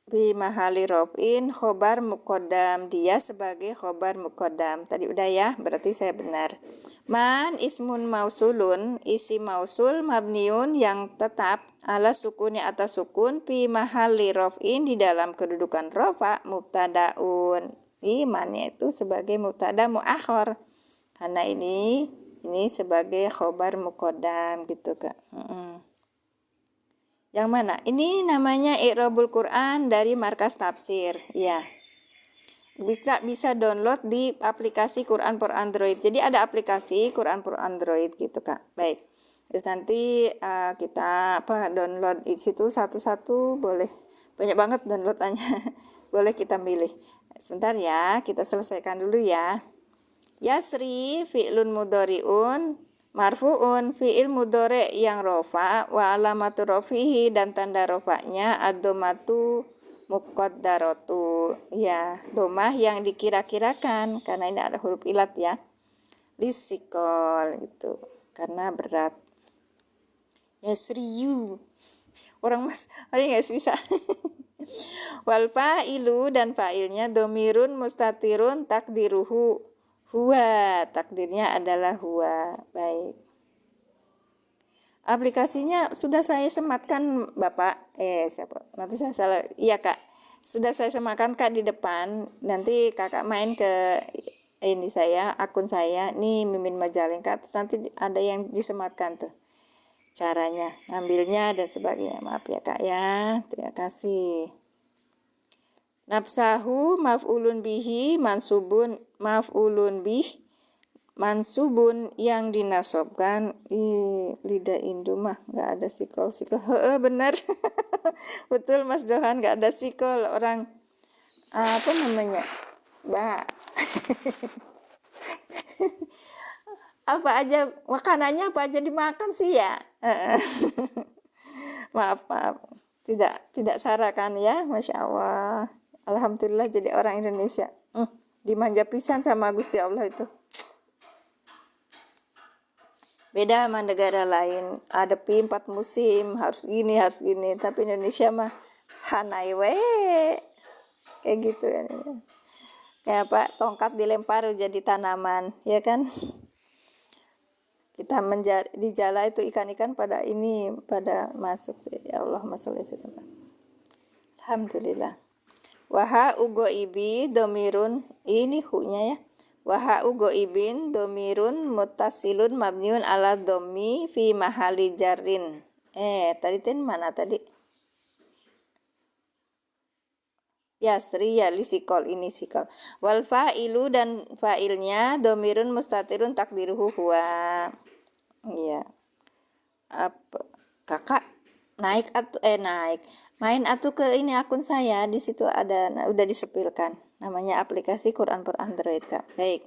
fi mahali rof'in khobar muqaddam, dia sebagai khobar muqaddam. Tadi udah ya, berarti saya benar. Man ismun mausulun, isim mausul mabniun yang tetap ala sukuni atas sukun fi mahali rof'in di dalam kedudukan rofa mubtadaun. Imannya itu sebagai mubtada muakhor. Karena ini sebagai khobar muqaddam gitu Kak. Yang mana? Ini namanya I'rabul Quran dari Markas Tafsir. Ya. Bisa download di aplikasi Quran for Android. Jadi ada aplikasi Quran for Android gitu Kak. Baik. Terus nanti kita download di situ satu-satu boleh. Banyak banget downloadannya. Boleh kita milih. Sebentar ya, kita selesaikan dulu ya. Yasri fi'lun mudhari'un marfu'un, fi'il mudhari' yang rofa wa alamatu rofihi dan tanda rofanya ad-dhammatu muqaddaratu, ya domah yang dikira-kirakan karena ini ada huruf ilat ya, lisikol itu karena berat. Yasriyu orang mas ada nggak bisa. Wal fa'ilu dan fa'ilnya domirun mustatirun takdiruhu huwa, takdirnya adalah huwa. Baik. Aplikasinya sudah saya sematkan Bapak. Siapa? Nanti saya salah. Iya Kak. Sudah saya sematkan Kak di depan. Nanti Kakak main ke ini saya, akun saya. Nih Mimin Majalengka. Terus nanti ada yang disematkan tuh. Caranya, ngambilnya dan sebagainya. Maaf ya Kak ya. Terima kasih. Nafsahu maf'ulun bihi mansubun maf'ulun bih mansubun yang dinasobkan. Lidah Indo mah nggak ada sikol benar. Betul Mas Johan, nggak ada sikol. Orang apa namanya apa aja makanannya apa aja dimakan sih ya. maaf tidak sarakan ya. Masya Allah, alhamdulillah jadi orang Indonesia. Dimanja pisan sama Gusti Allah itu. Beda sama negara lain, ada 4 musim, harus gini, tapi Indonesia mah sanai we. Kayak gitu ya. Kayak apa? Tongkat dilempar jadi tanaman, ya kan? Kita di jala itu ikan-ikan pada ini pada masuk. Ya Allah, masalah alhamdulillah. Waha ugo ibi domirun, ini hu-nya ya. Waha ugo ibin domirun mutasilun mabniun ala domi fi mahali jarin. Tadi mana tadi? Ya, Sri ya, lisikol, ini sikol. Wal fa'ilu, dan fa'ilnya domirun mustatirun takdiruhu huwa. Iya. Apa? Kakak naik main atuh ke ini akun saya, di situ ada, udah disepilkan, namanya aplikasi Quran per Android, Kak. Baik.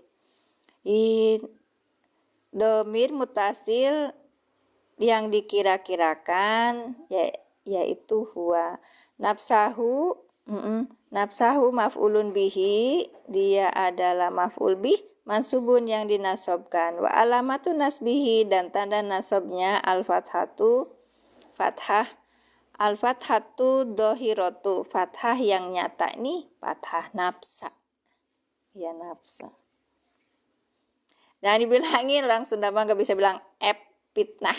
Domir mutasil yang dikira-kirakan yaitu huwa. Nafsahu maf'ulun bihi, dia adalah maf'ul bih mansubun yang dinasobkan. Wa alamatu nasbihi, dan tanda nasobnya al-fathatu fathah. Al-fathatu dohiratu, fathah yang nyata, ini fathah nafsa. Ya, nafsa. Jangan dibilangin orang Sunda mah gak bisa bilang fitnah.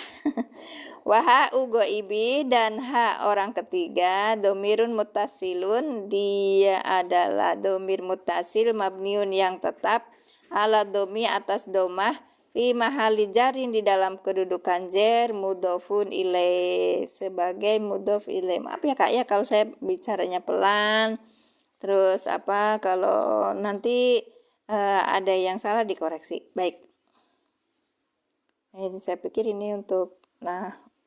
Waha ugo ibi, dan ha orang ketiga domirun mutasilun, dia adalah domir mutasil mabniun yang tetap ala domi atas domah fi mahali jarin, di dalam kedudukan jer mudofun ilaih, sebagai mudof ilaih. Maaf ya Kak ya kalau saya bicaranya pelan, terus kalau nanti ada yang salah dikoreksi. Baik. Ini saya pikir ini untuk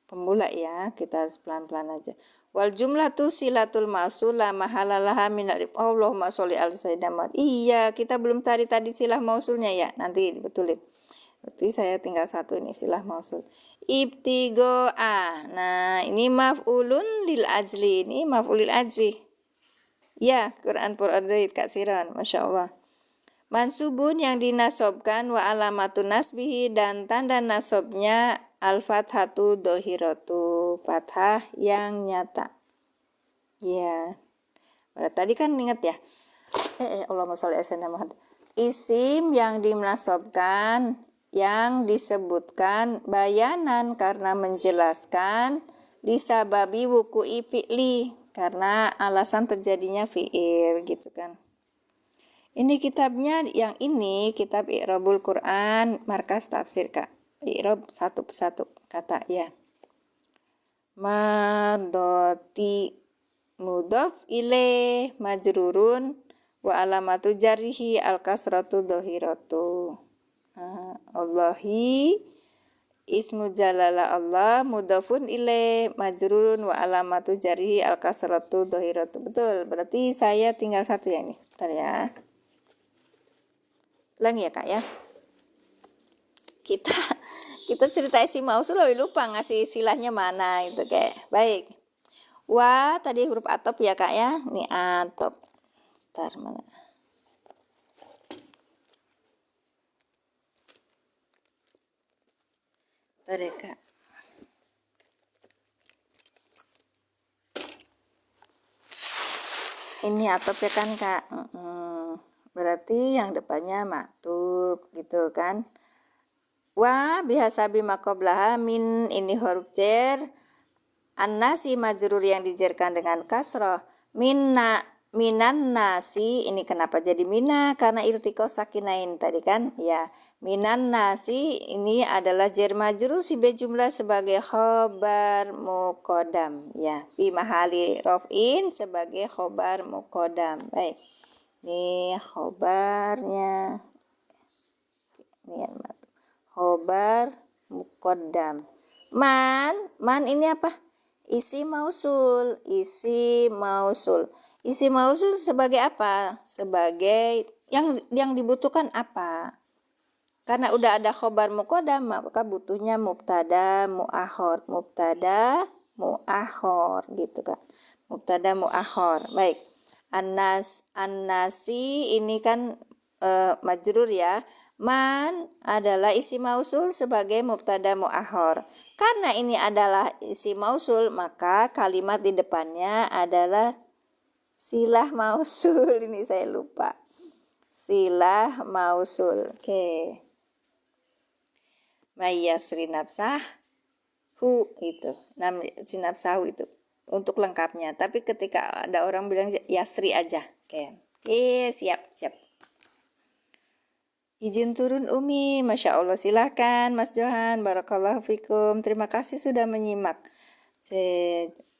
pemula ya, kita harus pelan-pelan aja. Wal jumlatu silatul mausul la mahalalaha min Allahumma sholli ala sayyidina Muhammad. Iya, kita belum tadi silah mausulnya ya, nanti betulin. Berarti saya tinggal satu nih, silah mausul. Ibtigo'a. Nah, ini maf'ulun lil ajli, ini maf'ulil ajli. Ya, Quran per Android Kak Siran, Masya Allah. Mansubun yang dinasobkan, wa alamatun nasbihi, dan tanda nasobnya al-fathatu dohiratu, fathah yang nyata. Ya. Tadi kan ingat ya. Allahumma sholli ala sayyidina Muhammad. Isim yang dinasobkan, yang disebutkan bayanan karena menjelaskan, disababi wuku'i fi'li, karena alasan terjadinya fi'il gitu kan. Ini kitabnya, yang ini kitab I'rabul Quran Markas Tafsir Kak. I'rab satu persatu kata ya. Madoti mudhof ilaih majrurun wa alamatu jarihi al-kasratu dohiratu. Allahi ismu jalala Allah mudhofun ilaih majrurun wa alamatu jarihi al-kasratu dohiratu. Betul, berarti saya tinggal satu ya ini. Sebentar ya. Ulangi ya Kak ya. Kita cerita isi mausul lebih lupa ngasih silahnya mana itu kayak. Baik. Wa tadi huruf atop ya Kak ya. Ini atop. Sebentar mana. Bentar ya Kak. Ini atop ya kan Kak. Berarti yang depannya maktub gitu kan. Wa bihasabi maqablaha min, ini huruf jar. An-nasi majrur yang dijerkan dengan kasroh. Minan nasi, ini kenapa jadi mina? Karena iltiko sakinain tadi kan ya. Minan nasi ini adalah jar majrur si jumlah sebagai khobar muqaddam ya. Fi mahali rof'in sebagai khobar muqaddam. Baik. Ini khobarnya, ini khobar muqaddam. Man ini apa? Isi mausul. Isi mausul sebagai apa? Sebagai yang dibutuhkan apa? Karena udah ada khobar muqaddam, maka butuhnya mubtada muakhor gitu kan. Mubtada muakhor. Baik. An-nasi ini kan majrur ya. Man adalah isi mausul sebagai mubtada muakhor. Karena ini adalah isi mausul, maka kalimat di depannya adalah silah mausul. Ini saya lupa. Silah mausul. Oke. Mayyasri nafsah hu itu. Si nafsahu itu untuk lengkapnya. Tapi ketika ada orang bilang yasri aja. Oke, siap. Izin turun Umi, Masya Allah, silahkan Mas Johan, Barakallahu fikum. Terima kasih sudah menyimak.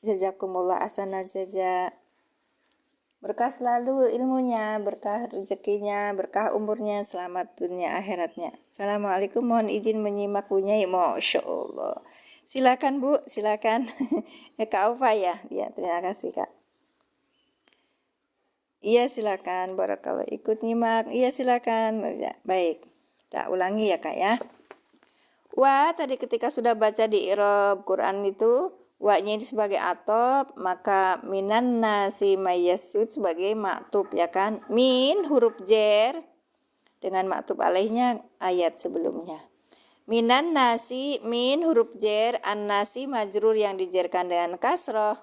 Jazakumullah asana jaza. Berkah selalu ilmunya, berkah rezekinya, berkah umurnya, selamat dunia akhiratnya. Assalamualaikum, mohon izin menyimak Bunyai. Masya Allah. Silakan Bu, silakan. Kak Ufa ya, terima kasih Kak. Iya silakan, barakallah, ikut nyimak. Iya silakan. Ya, baik, kita ulangi ya Kak ya. Wa tadi ketika sudah baca di i'rab Quran itu, wa-nya ini sebagai atop, maka minan nasi mayyasud sebagai maktub ya kan. Min huruf jer dengan maktub alaihnya ayat sebelumnya. Minan nasi, min huruf jer, an nasi majrur yang dijerkan dengan kasroh.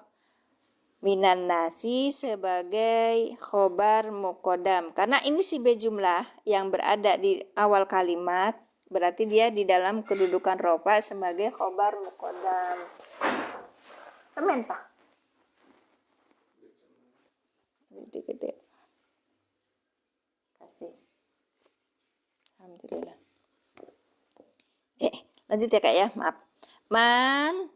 Minan nasi sebagai khobar muqaddam. Karena ini si B jumlah yang berada di awal kalimat, berarti dia di dalam kedudukan rofa sebagai khobar muqaddam. Semen Pak. Gede-gede. Kasih. Alhamdulillah. Lanjut ya Kak ya, maaf. Man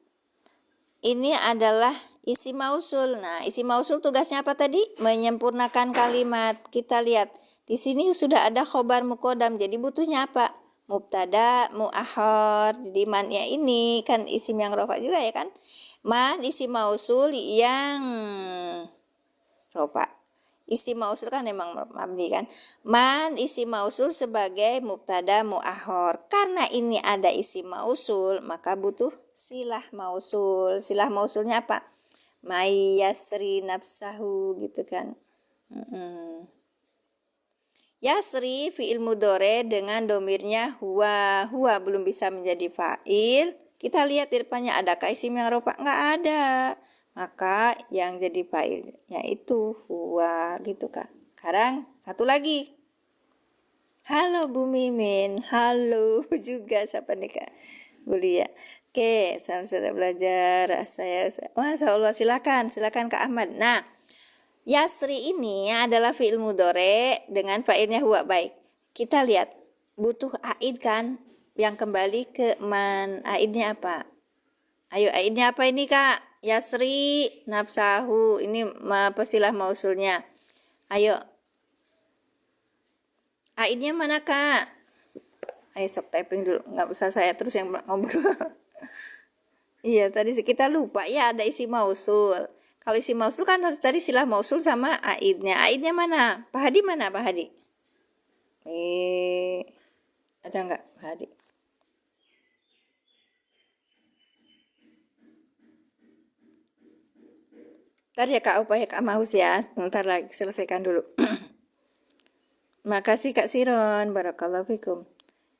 ini adalah isi mausul. Nah, isi mausul tugasnya apa tadi? Menyempurnakan kalimat. Kita lihat di sini sudah ada khobar muqaddam. Jadi butuhnya apa? Mubtada muakhar. Jadi man ya ini kan isim yang rofa juga ya kan? Man isi mausul yang rofa. Isi mausul kan memang mabni kan. Man isi mausul sebagai mubtada muakhar. Karena ini ada isi mausul, maka butuh silah mausul. Silah mausulnya apa? Mayyasri nafsahu gitu kan. Yasri fi'il mudhari dengan domirnya huwa. Huwa belum bisa menjadi fa'il. Kita lihat di depannya adakah isim yang rofa? Nggak ada. Maka yang jadi fa'il yaitu huwa gitu Kak. Sekarang satu lagi. Halo Bu Mimin. Halo juga siapa nih Kak? Bulia. Oke, saya sudah belajar. Masya Allah, silakan Kak Ahmad. Nah, Yasri ini adalah fi'il mudhari dengan fa'ilnya huwa. Baik, kita lihat butuh aid kan yang kembali ke man. Aidnya apa? Ayo, aidnya apa ini Kak? Yasri nafsahu. Ini silah mausulnya. Ayo, aidnya mana Kak? Ayo sok typing dulu, nggak usah saya terus yang ngobrol. Iya, tadi kita lupa ya ada isi mausul. Kalau isi mausul kan harus tadi silah mausul sama aidnya. Aidnya mana? Pak Hadi mana Pak Hadi? Ada nggak Pak Hadi? Ntar ya Kak upaya Kak Maus ya. Ntar lagi selesaikan dulu. Makasih Kak Siron. Barakallahu fikum.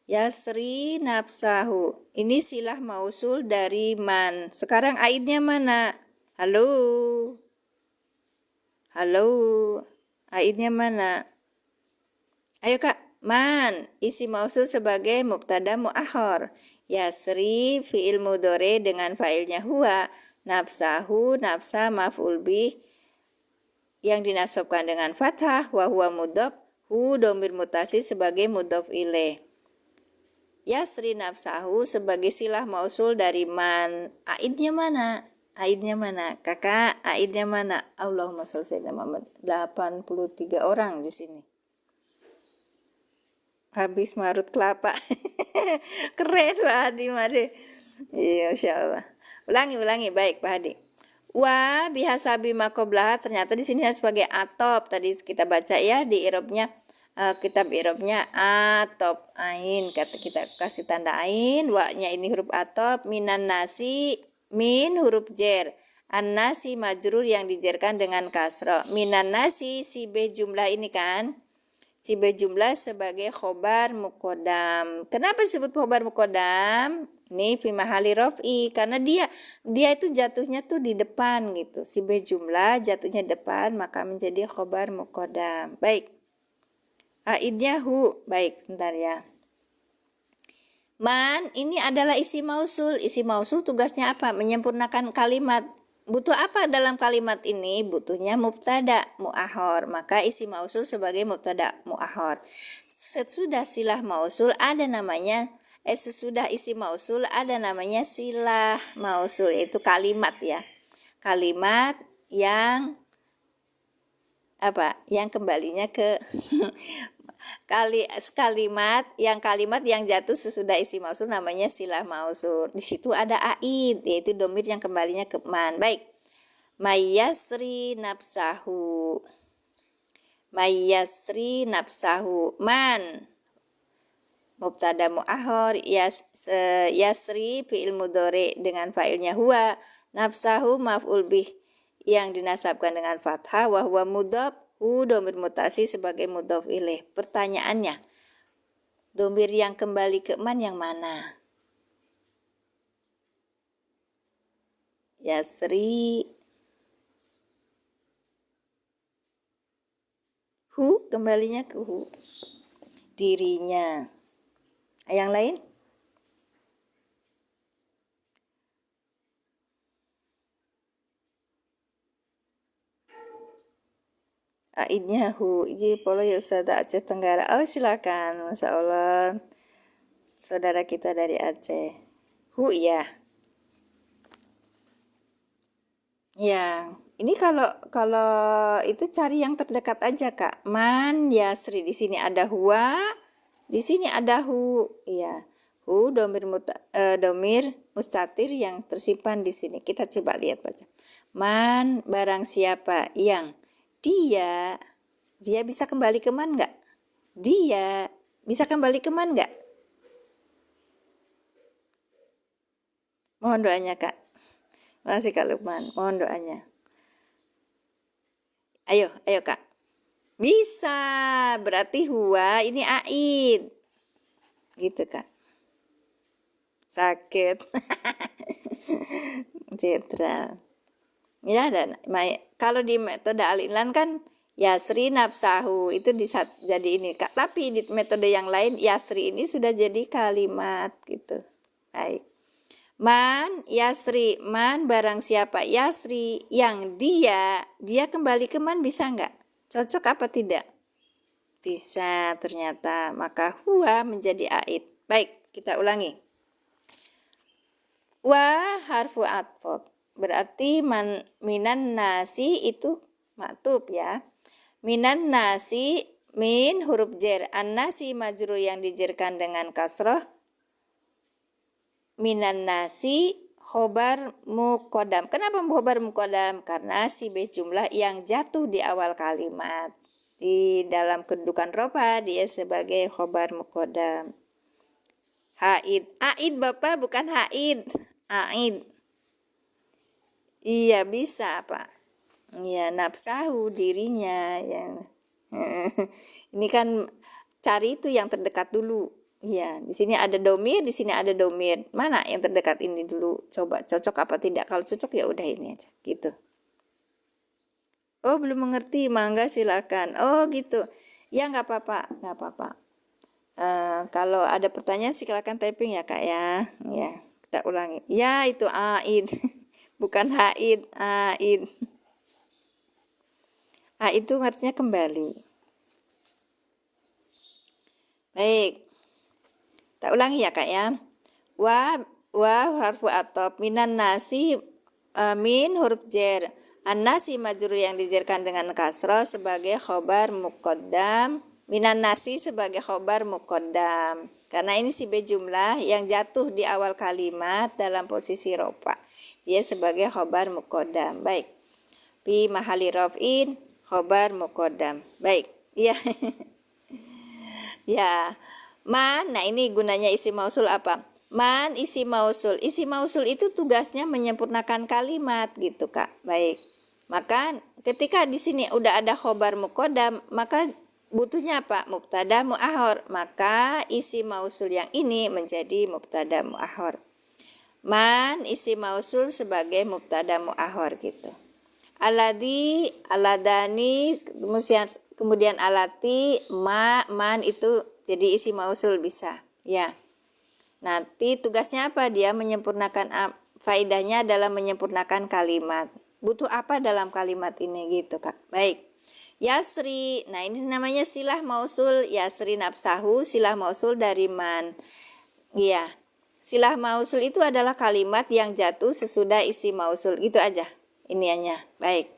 Yasri nafsahu. Ini silah mausul dari man. Sekarang aidnya mana? Halo. Aidnya mana? Ayo Kak. Man. Isi mausul sebagai mubtada muakhar. Yasri fi'il mudhari dengan fa'ilnya huwa. Nafsahu nafsa maf'ul bih yang dinasabkan dengan fathah. Wa huwa mudhaf. Hu domir mutasi sebagai mudhaf ilaih. Yasri nafsahu sebagai silah mausul dari man. Aidnya mana? Kakak, aidnya mana? Allahumma sholli ala Muhammad. 83 orang di sini. Habis marut kelapa. Keren Pak Hadi Made. Iya, insyaallah. Ulangi baik Pak Hadi. Wa bihasabi maqoblah ternyata di sini sebagai atop. Tadi kita baca ya di i'rabnya. Kitab i'rabnya atop ain, kata kita kasih tanda ain, wa-nya ini huruf atop, minan nasi, min huruf jer, an nasi majrur yang dijerkan dengan kasroh. Minan nasi si B jumlah ini kan, si B jumlah sebagai khobar muqaddam. Kenapa disebut khobar muqaddam? Ini fi mahali raf'i, karena dia itu jatuhnya tuh di depan gitu. Si B jumlah jatuhnya depan, maka menjadi khobar muqaddam. Baik. Aidnya hu. Baik, sebentar ya. Man ini adalah isi mausul. Isi mausul tugasnya apa? Menyempurnakan kalimat. Butuh apa dalam kalimat ini? Butuhnya mubtada mu'ahor. Maka isi mausul sebagai mubtada mu'ahor. Sesudah silah mausul ada namanya sesudah isi mausul ada namanya silah mausul, yaitu kalimat ya. Kalimat yang apa? Yang kembalinya ke kalimat yang jatuh sesudah isi mausul namanya silah mausul. Di situ ada aid, yaitu domir yang kembalinya ke man. Baik. Mayyasri nafsahu. Mayyasri nafsahu. Man mubtada mu'ahor, yasri fi'il mudhari dengan fa'ilnya huwa, nafsahu maf'ul bih yang dinasabkan dengan fathah, wa huwa mudhaf, hu domir mutasi sebagai mudhaf ilaih. Pertanyaannya, domir yang kembali ke man yang mana? Yasri, hu kembalinya ke hu, dirinya. Yang lain? Aidnya hu. Iji polo ya Ustazah Aceh Tenggara. Oh silakan, Masya Allah. Saudara kita dari Aceh. Hu ya. Ya, ini kalau itu cari yang terdekat aja Kak. Man yasri, di sini ada huwa, di sini ada hu. Iya. Hu domir mustatir yang tersimpan di sini. Kita coba lihat baca. Man barang siapa yang dia bisa kembali ke man enggak? Dia bisa kembali ke man enggak? Mohon doanya Kak. Masih Kak Lukman, mohon doanya. Ayo Kak. Bisa, berarti huwa ini aid. Gitu Kak. Sakit. Jenderal. Ya, dan kalau di metode al-inlan kan yasri nafsahu itu jadi ini Kak. Tapi di metode yang lain yasri ini sudah jadi kalimat gitu. Baik. Man yasri, man barang siapa yasri yang dia kembali ke man bisa enggak? Cocok apa tidak? Bisa ternyata. Maka huwa menjadi aid. Baik, kita ulangi. Wa harfu atfob. Berarti minan nasi itu maktub ya. Minan nasi min huruf jer. An-nasi majrur yang dijerkan dengan kasroh. Minan nasi khobar muqaddam. Kenapa khobar muqaddam? Karena si be jumlah yang jatuh di awal kalimat. Di dalam kedudukan rofa dia sebagai khobar muqaddam. Haid. Aid Bapak bukan haid. Aid. Iya bisa Pak. Iya nafsahu dirinya yang ini kan cari itu yang terdekat dulu. Iya, di sini ada domir, di sini ada domir. Mana yang terdekat ini dulu? Coba cocok apa tidak? Kalau cocok ya udah ini aja, gitu. Oh, belum mengerti, mangga silakan. Oh, gitu. Ya nggak apa-apa, nggak apa-apa. Kalau ada pertanyaan silakan typing ya Kak ya. Ya, kita ulangi. Ya itu aid, bukan haid, aid. Itu artinya kembali. Baik. Tak ulangi ya Kak ya. Wa harfu atop minan nasi min huruf jer. An-nasi majrur yang dijerkan dengan kasroh sebagai khobar muqaddam. Minan nasi sebagai khobar muqaddam. Karena ini si be jumlah yang jatuh di awal kalimat dalam posisi rofa. Dia sebagai khobar muqaddam. Baik. Fi mahali raf'in khobar muqaddam. Baik. Iya. Ya. Man, nah ini gunanya isi mausul apa? Man isi mausul. Isi mausul itu tugasnya menyempurnakan kalimat gitu Kak. Baik. Maka ketika di sini udah ada khobar muqaddam, maka butuhnya apa? Mubtada mu'ahor. Maka isi mausul yang ini menjadi mubtada mu'ahor. Man isi mausul sebagai mubtada mu'ahor gitu. Aladi, aladani, kemudian alati, man itu jadi isi mausul bisa, ya. Nanti tugasnya apa? Dia menyempurnakan, faedahnya adalah menyempurnakan kalimat. Butuh apa dalam kalimat ini gitu Kak. Baik. Yasri, nah ini namanya silah mausul. Yasri nafsahu, silah mausul dari man. Iya, silah mausul itu adalah kalimat yang jatuh sesudah isi mausul. Gitu aja iniannya. Baik.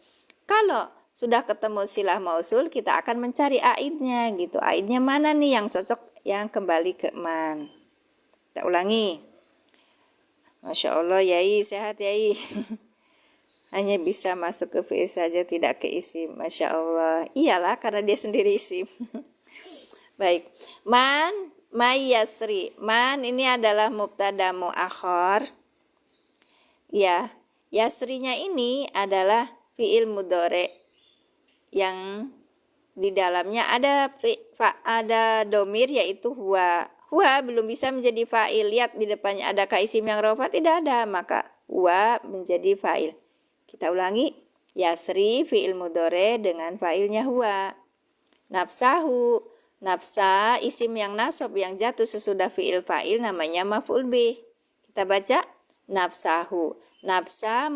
Kalau sudah ketemu silah mausul, kita akan mencari aidnya gitu. Aidnya mana nih yang cocok, yang kembali ke man. Kita ulangi. Masya Allah Yai, sehat Yai. Hanya bisa masuk ke fi'il saja, tidak ke isim. Masya Allah. Iyalah, karena dia sendiri isim. Baik. Man, yasri. Man ini adalah mubtada muakhar. Ya, yasrinya ini adalah fi'il mudhari yang di dalamnya ada domir yaitu huwa. Huwa belum bisa menjadi fa'il. Lihat di depannya adakah isim yang rafa? Tidak ada. Maka huwa menjadi fa'il. Kita ulangi, yasri fi'il mudhari dengan fa'ilnya huwa. Nafsahu, nafsa isim yang nasab yang jatuh sesudah fi'il fa'il namanya maf'ul bih. Kita baca nafsahu. Nafsa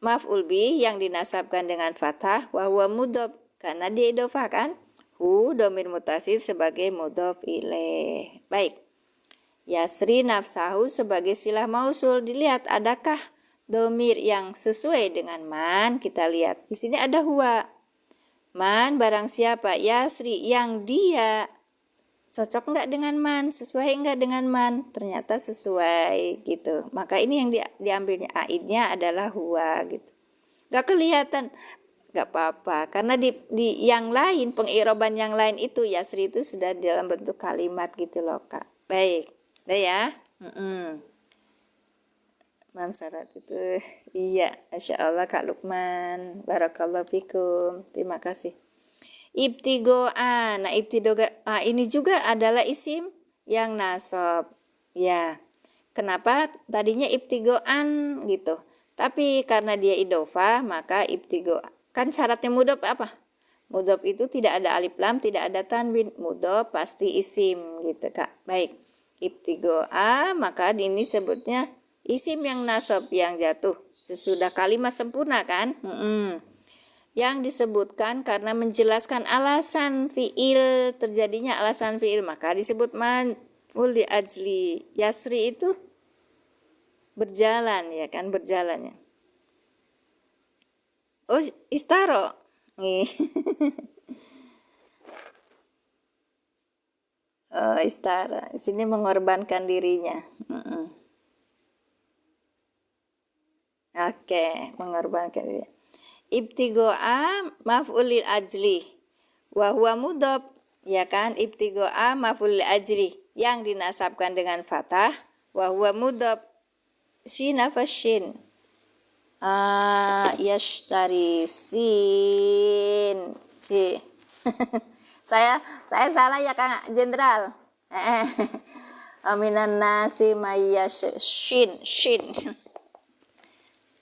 maf'ul bih yang dinasabkan dengan fathah wa huwa mudhof karena dia idhofah kan. Hu domir mutasil sebagai mudhof ilaih. Baik. Yasri nafsahu sebagai silah mausul. Dilihat adakah domir yang sesuai dengan man. Kita lihat di sini ada huwa. Man barang siapa, yasri yang dia. Cocok enggak dengan man, sesuai enggak dengan man? Ternyata sesuai gitu. Maka ini yang diambilnya aidnya adalah huwa gitu. Enggak kelihatan, enggak apa-apa karena di yang lain, pengiroban yang lain itu yasri itu sudah dalam bentuk kalimat gitu loh Kak. Baik. Udah ya. Mansarat itu, iya, Masya Allah Kak Lukman, barakallahu fikum, terima kasih. Ibtigoa, nah ibtigoa ini juga adalah isim yang nasab, ya. Kenapa tadinya ibtigoan gitu? Tapi karena dia idhofah maka ibtigoa. Kan syaratnya mudhof apa? Mudhof itu tidak ada alif lam, tidak ada tanwin. Mudhof pasti isim gitu Kak. Baik, ibtigoa maka ini sebutnya isim yang nasab yang jatuh sesudah kalimat sempurna kan. Yang disebutkan karena menjelaskan alasan fi'il, terjadinya alasan fi'il maka disebut manful li ajli. Yasri itu berjalan ya kan, berjalannya. Oh, istaro oh, istara di sini mengorbankan dirinya. Oke, mengorbankan diri. Ibtigoa maf'ulil ajli wa huwa mudhof, ya kan? Ibtigoa maf'ulil ajli yang dinasabkan dengan fathah wa huwa mudhof. Shin apa shin? Yashtari sin. Si. saya salah ya Kang Jenderal. Aminan nasi mayyash shin.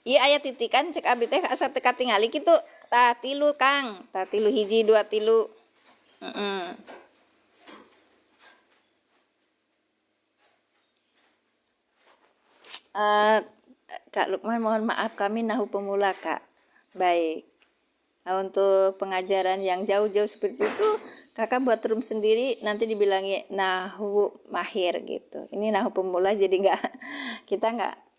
Iya ayat titikan cek abdi teh asa teka tingali kitu tatilu Kang, tatilu hiji dua tilu. Kak Lukman mohon maaf kami nahu pemula Kak. Baik. Nah, untuk pengajaran yang jauh-jauh seperti itu Kakak buat room sendiri nanti dibilangi nahu mahir gitu. Ini nahu pemula jadi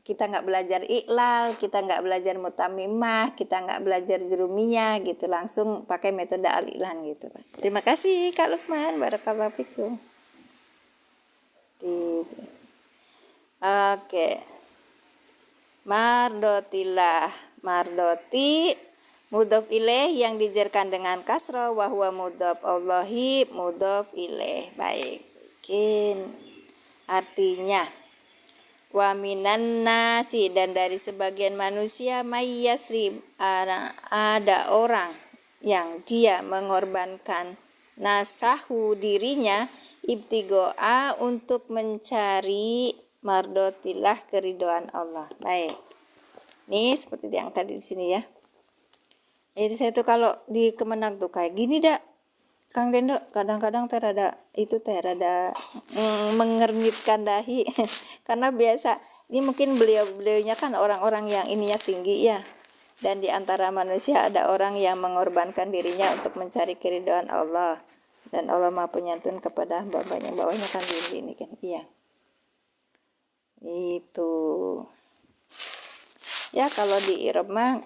kita nggak belajar iklal, kita nggak belajar mutamimah, kita nggak belajar jurumiyah gitu, langsung pakai metode al-ilan gitu. Terima kasih Kak Lukman, barakallahu fikum. Oke. Mardotilah, mardoti mudhof ilaih yang dijarkan dengan kasrah wa huwa mudhof Allahi mudhof ilaih. Baik. Mungkin artinya wa minan nasi dan dari sebagian manusia mayyasri ada orang yang dia mengorbankan nasahu dirinya ibtigoa untuk mencari mardotillah keridhaan Allah. Baik. Nih seperti yang tadi di sini ya. Itu saya tuh kalau di Kemenang tuh kayak gini dah Kang Dendo kadang-kadang terada itu terada mengernyitkan dahi karena biasa ini mungkin beliaunya kan orang-orang yang ininya tinggi ya, dan di antara manusia ada orang yang mengorbankan dirinya untuk mencari keridhaan Allah, dan Allah Maha Penyantun kepada hamba-hambanya. Bawahnya kan ini kan, iya itu ya. Kalau di i'rab mah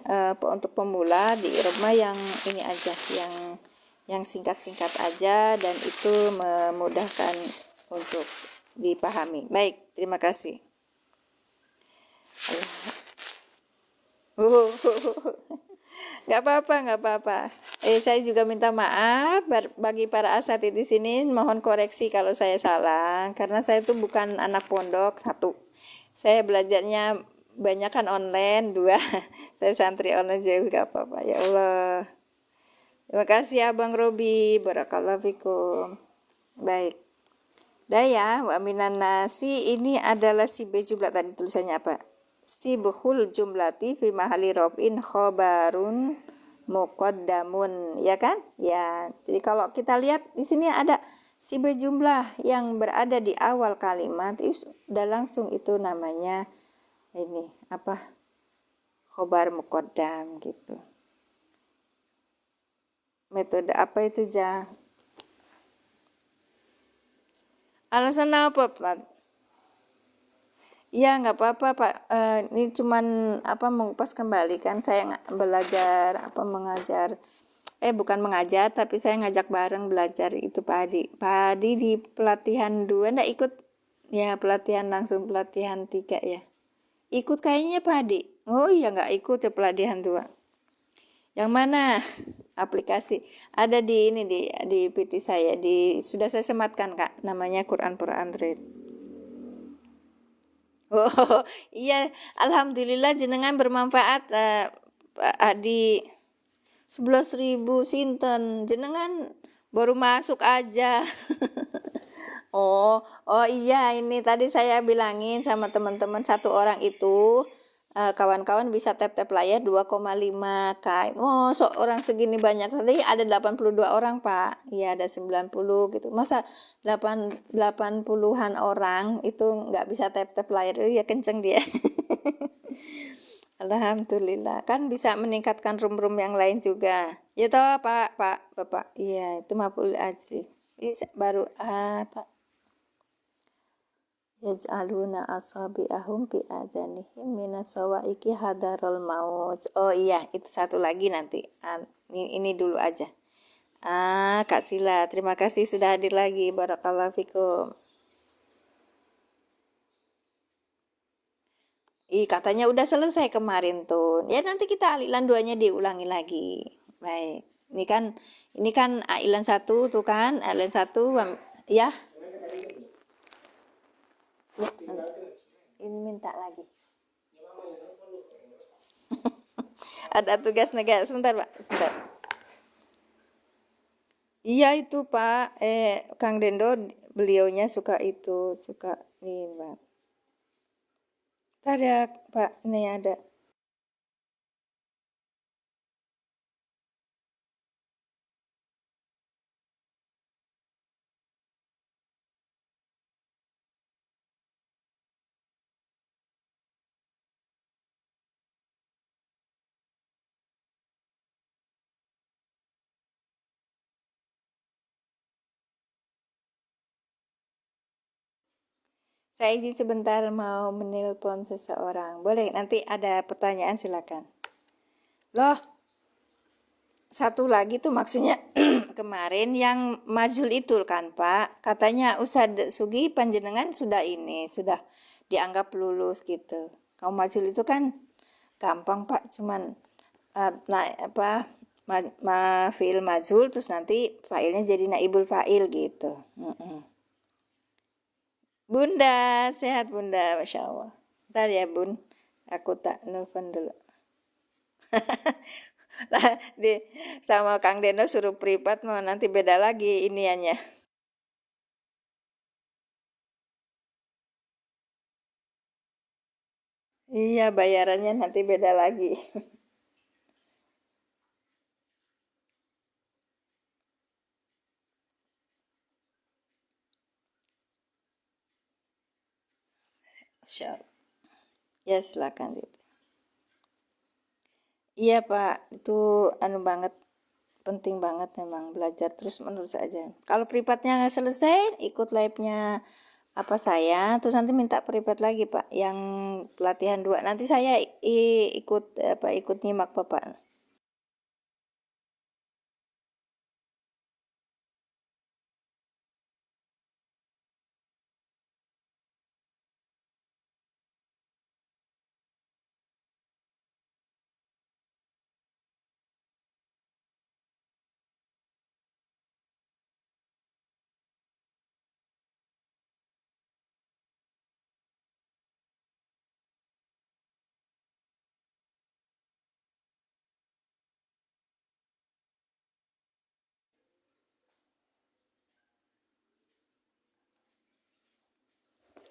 untuk pemula di i'rab mah yang ini aja, yang singkat-singkat aja, dan itu memudahkan untuk dipahami. Baik, terima kasih. Nggak apa-apa. Saya juga minta maaf bagi para asatidz di sini. Mohon koreksi kalau saya salah, karena saya itu bukan anak pondok. Satu, saya belajarnya banyak kan online. Dua, saya santri online juga. Nggak apa-apa. Ya Allah. Terima kasih Abang Robi. Barakallahu fikum. Baik. Daya wa minan nasi ini adalah si jumlah, tadi tulisannya apa? Sibhul jumlati fi mahali robin khobarun muqaddamun, ya kan? Ya. Jadi kalau kita lihat di sini ada si jumlah yang berada di awal kalimat, itu udah langsung itu namanya ini apa? Khobar muqaddam gitu. Metode apa itu, Ja? Alasan apa, Plat? Ya nggak apa-apa Pak, ini cuman mengupas kembali kan saya belajar mengajar, bukan mengajar tapi saya ngajak bareng belajar itu Pak Adi di pelatihan 2 nggak ikut ya, pelatihan langsung pelatihan 3 ya, ikut kayaknya Pak Adi. Oh iya nggak ikut ya pelatihan 2 yang mana? Aplikasi ada di ini di PT saya, sudah saya sematkan Kak, namanya Quran for Android. Oh iya, alhamdulillah jenengan bermanfaat Pak Adi. 11.000 sinten, jenengan baru masuk aja. Oh iya, ini tadi saya bilangin sama teman-teman, satu orang itu kawan-kawan bisa tap-tap layar 2,5K. Oh, orang segini banyak. Tadi ada 82 orang, Pak. Iya, ada 90 gitu. Masa 80-an orang itu nggak bisa tap-tap layar? Ya kenceng dia. Alhamdulillah. Kan bisa meningkatkan room-room yang lain juga. Ya toh, Bapak. Iya, itu maf'ul ajli. Ini baru Pak. Yaj'aluna asabi'ahum bi adanihim minas sawaiki hadarul maut. Oh iya, itu satu lagi nanti. Ini dulu aja. Kak Sila, terima kasih sudah hadir lagi. Barakallahu fikum. Katanya udah selesai kemarin tuh. Ya nanti kita alilan 2-nya diulangi lagi. Baik. Ini kan alilan 1 tuh kan, alilan 1 ya. Ini minta lagi. Ada tugas negara. Sebentar Pak, sebentar. Iya itu Pak, Kang Dendo beliaunya suka nih Pak. Ada Pak, nih ada. Saya izin sebentar mau menelpon seseorang. Boleh, nanti ada pertanyaan silakan. Loh, satu lagi tuh maksudnya kemarin yang majul itu kan Pak. Katanya Ustadz Sugi panjenengan sudah dianggap lulus gitu. Kalau majul itu kan gampang Pak, cuman fiil majul terus nanti failnya jadi naibul fa'il gitu. Bunda, sehat Bunda, Masya Allah. Ntar ya Bun, aku tak nelfon dulu. Sama Kang Deno suruh privat mau nanti beda lagi iniannya. Iya, bayarannya nanti beda lagi. Ya silakan gitu. Iya Pak, itu anu banget, penting banget memang belajar terus menerus aja. Kalau privatnya nggak selesai, ikut live-nya apa saya, terus nanti minta privat lagi Pak, yang pelatihan 2. Nanti saya ikut nyimak Bapak.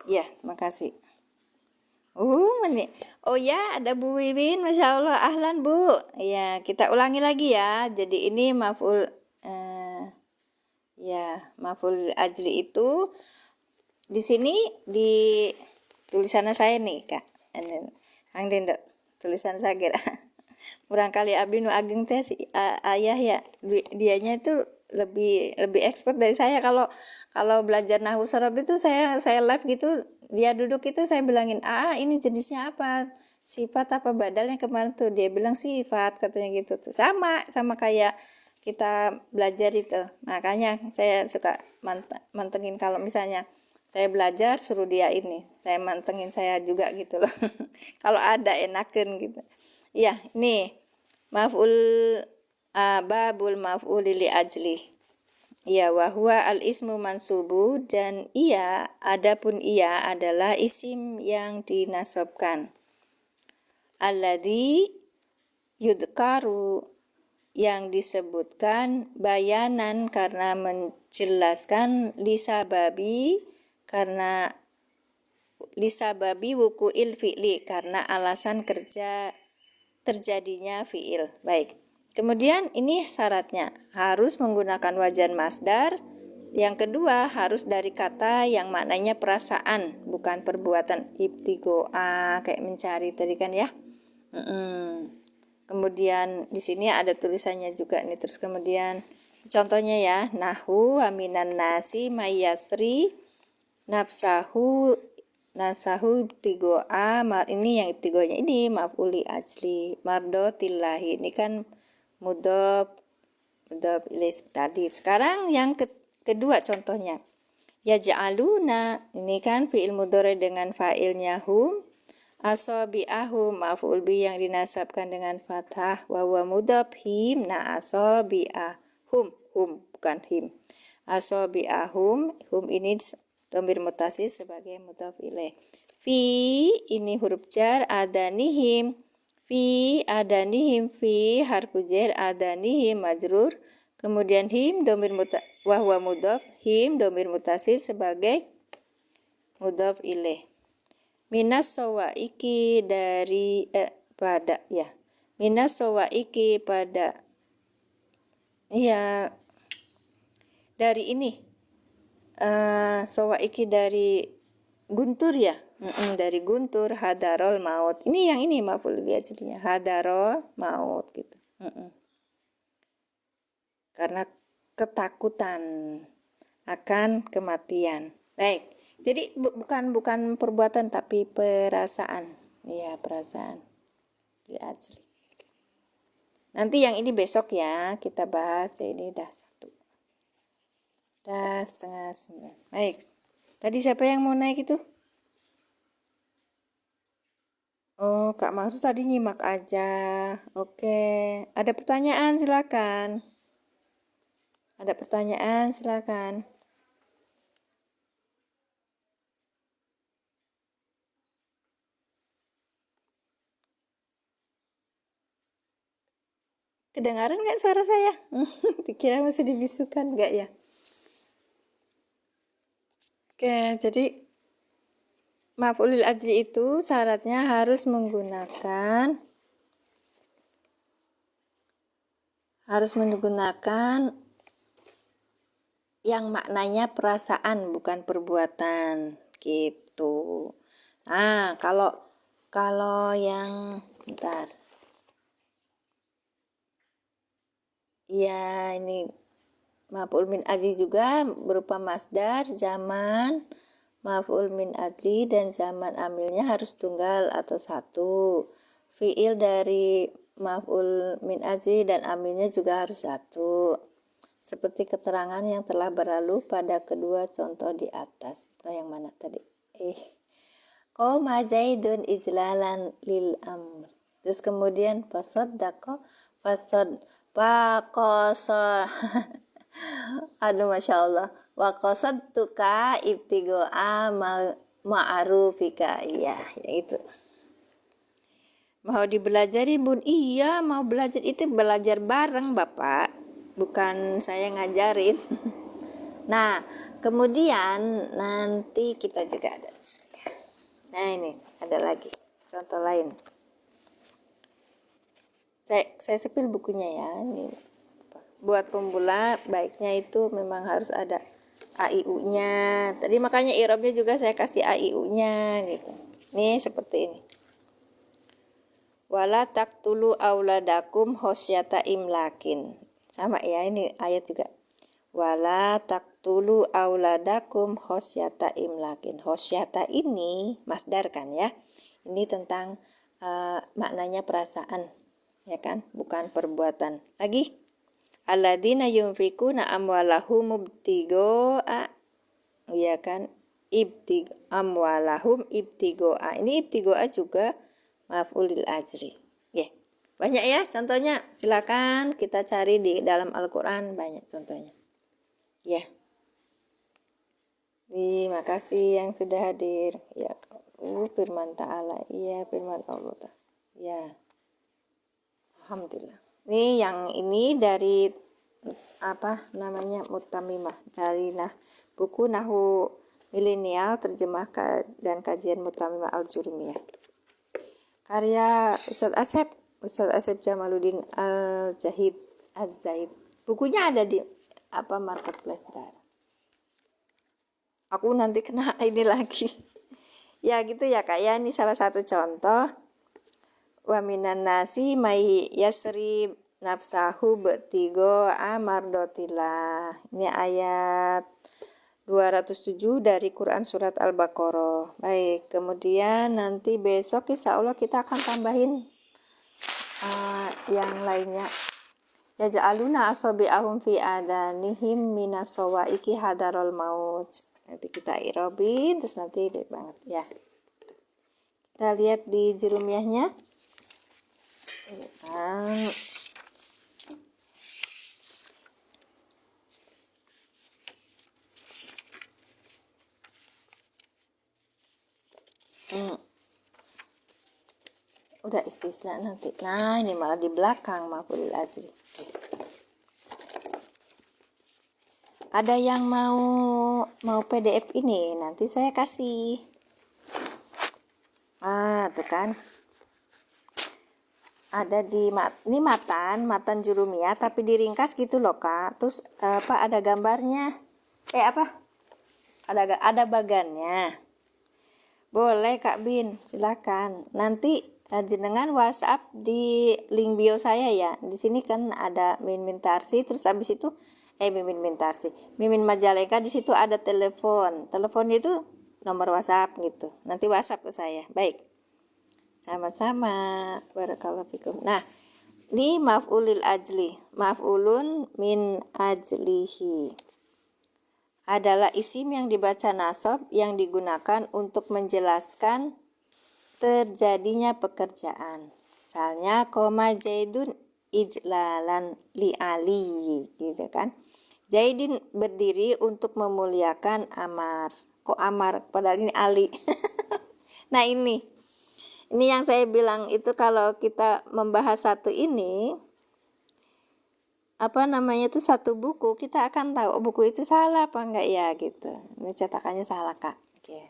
Ya, makasih. Oh ya, ada Bu Wiwin, Masya Allah, ahlan Bu. Ya, kita ulangi lagi ya. Jadi ini ya, maf'ul ajli itu di sini di tulisan saya nih Kak. Hang dendok tulisan saya kira. Barangkali abdi nu ageng teh si ayah ya. Dianya itu lebih expert dari saya. Kalau belajar nahwu sorof itu saya live gitu, dia duduk itu saya bilangin, ini jenisnya apa, sifat apa badal yang kemarin tuh, dia bilang sifat katanya gitu tuh, sama kayak kita belajar itu. Makanya saya suka mantengin kalau misalnya saya belajar suruh dia ini, saya mantengin saya juga gitu loh. Kalau ada enakan gitu. Iya, ini maf'ul babul maf'ul li ajli. Ya, wahwa al ismu mansubu, dan adapun ia adalah isim yang dinasobkan. Alladzi yudkaru, yang disebutkan bayanan karena menjelaskan lisababi wuku'il fi'li, karena alasan terjadinya fi'il. Baik. Kemudian ini syaratnya harus menggunakan wajan masdar. Yang kedua harus dari kata yang maknanya perasaan, bukan perbuatan. Ibtigoa, kayak mencari tadi kan ya. Kemudian di sini ada tulisannya juga nih. Terus kemudian contohnya ya, nahu aminan nasi mayasri nafsahu nasahu ibtigoa. Ini yang ibtigonya ini maf'uli ajli. Mardotillahi, ini kan mudhof ilaih tadi. Sekarang yang kedua contohnya, yaj'aluna, ini kan fi'il mudhari dengan fa'ilnya hum. Asabi'ahum maf'ul bi yang dinasabkan dengan fathah, wa huwa mudhaf him. Nah, asabi'ahum, hum bukan him. Asabi'ahum, hum ini dhamir muttasil sebagai mudhaf ilaih. Fi, ini huruf jar, adanihim, fi harfu jar, adanihim majrur. Kemudian him dhamir wa huwa mudhaf, him dhamir muttasil sebagai mudhaf ilaih. Minas sawaiki, dari pada ya. Minas sawaiki, pada ya, dari ini sawaiki dari guntur ya. Dari guntur, hadarol maut. Ini yang ini maf'ul bi jadinya hadarol maut gitu. Karena ketakutan akan kematian. Baik. Jadi bukan perbuatan tapi perasaan. Ya, perasaan. Bi ajli. Nanti yang ini besok ya kita bahas. Ini dah 1. Dah 8:30. Baik. Tadi siapa yang mau naik itu? Oh, Kak Maksud tadi nyimak aja. Oke. Ada pertanyaan silakan. Kedengaran nggak suara saya? Dikira masih dibisukan nggak ya? Oke, jadi maf'ulil ajli itu syaratnya harus menggunakan yang maknanya perasaan, bukan perbuatan gitu. Nah, kalau Kalau yang bentar. Ya, ini maf'ul min ajli juga berupa masdar, zaman, maf'ul min ajli dan zaman amilnya harus tunggal atau satu. Fi'il dari maf'ul min ajli dan amilnya juga harus satu. Seperti keterangan yang telah berlalu pada kedua contoh di atas. Nah, yang mana tadi? Qoma Zaidun ijlalan lil amr. Terus kemudian fasaddaqa faqasa. Aduh, masya Allah. Wa qasadtuka ibtigo'a ma'arufika. Iya, itu. Mau dibelajari bun? Iya, mau belajar itu belajar bareng Bapak. Bukan saya ngajarin. Nah, kemudian nanti kita juga ada. Nah, ini ada lagi contoh lain. Saya sepil bukunya ya. Ini buat pemula baiknya itu memang harus ada AIU-nya. Tadi makanya i'rabnya juga saya kasih AIU-nya gitu. Nih seperti ini. Wala taqtulu auladakum khosyata imlakin. Sama ya, ini ayat juga. Wala taqtulu auladakum khosyata imlakin. Khosyata ini masdar kan ya. Ini tentang maknanya perasaan, ya kan? Bukan perbuatan. Lagi. Alladzina yunfikuna amwalahum ibtigo'a, ya kan? Amwalahum ibtigo'a. Ini ibtigo'a juga maf'ulil ajri. Ya. Banyak ya contohnya. Silakan kita cari di dalam Al-Qur'an, banyak contohnya. Ya. Terima kasih yang sudah hadir. Ya, firman ta'ala. Iya, firman Allah. Ya. Alhamdulillah. Ini yang ini dari apa namanya Mutamimah, dari buku Nahwu Milenial terjemah dan kajian Mutamimah Al-Jurmiyah. Karya Ustaz Asep Jamaluddin Al-Zahid Az-Zaid. Bukunya ada di marketplace Dar. Aku nanti kena ini lagi. Ya gitu ya Kak ya, ini salah satu contoh. Wa minan nasi may yasri nafsahu betigo amardotillah. Ini ayat 207 dari Quran surat Al-Baqarah. Baik, kemudian nanti besok insya Allah kita akan tambahin yang lainnya. Ya ja'aluna asabi'ahum fi adanihim minas sawaiki hadarul maut. Nanti kita irobin, terus nanti deh banget ya. Kita lihat di jurumiyahnya. Udah istisna nanti. Nah, ini malah di belakang maf'ulil ajri. Ada yang mau PDF ini, nanti saya kasih. Tuh kan. Ada di ini matan jurumiyah tapi diringkas gitu loh Kak. Terus ada gambarnya. Ada bagannya. Boleh Kak Bin, silakan. Nanti jenengan WhatsApp di link bio saya ya. Di sini kan ada Mimin Tarsi, terus abis itu Mimin Tarsi. Mimin Majalengka, di situ ada telepon. Telepon itu nomor WhatsApp gitu. Nanti WhatsApp ke saya. Baik. Sama-sama. Barakallahu fikum. Nah, ini maf'ulil ajli. Maf'ulun min ajlihi adalah isim yang dibaca nasab yang digunakan untuk menjelaskan terjadinya pekerjaan. Misalnya koma Zaidun ijlalan li Ali, gitu kan. Zaidin berdiri untuk memuliakan Amar. Kok Amar padahal ini Ali. Nah, ini yang saya bilang itu kalau kita membahas satu ini itu satu buku, kita akan tahu buku itu salah apa enggak ya gitu. Ini cetakannya salah Kak. Oke.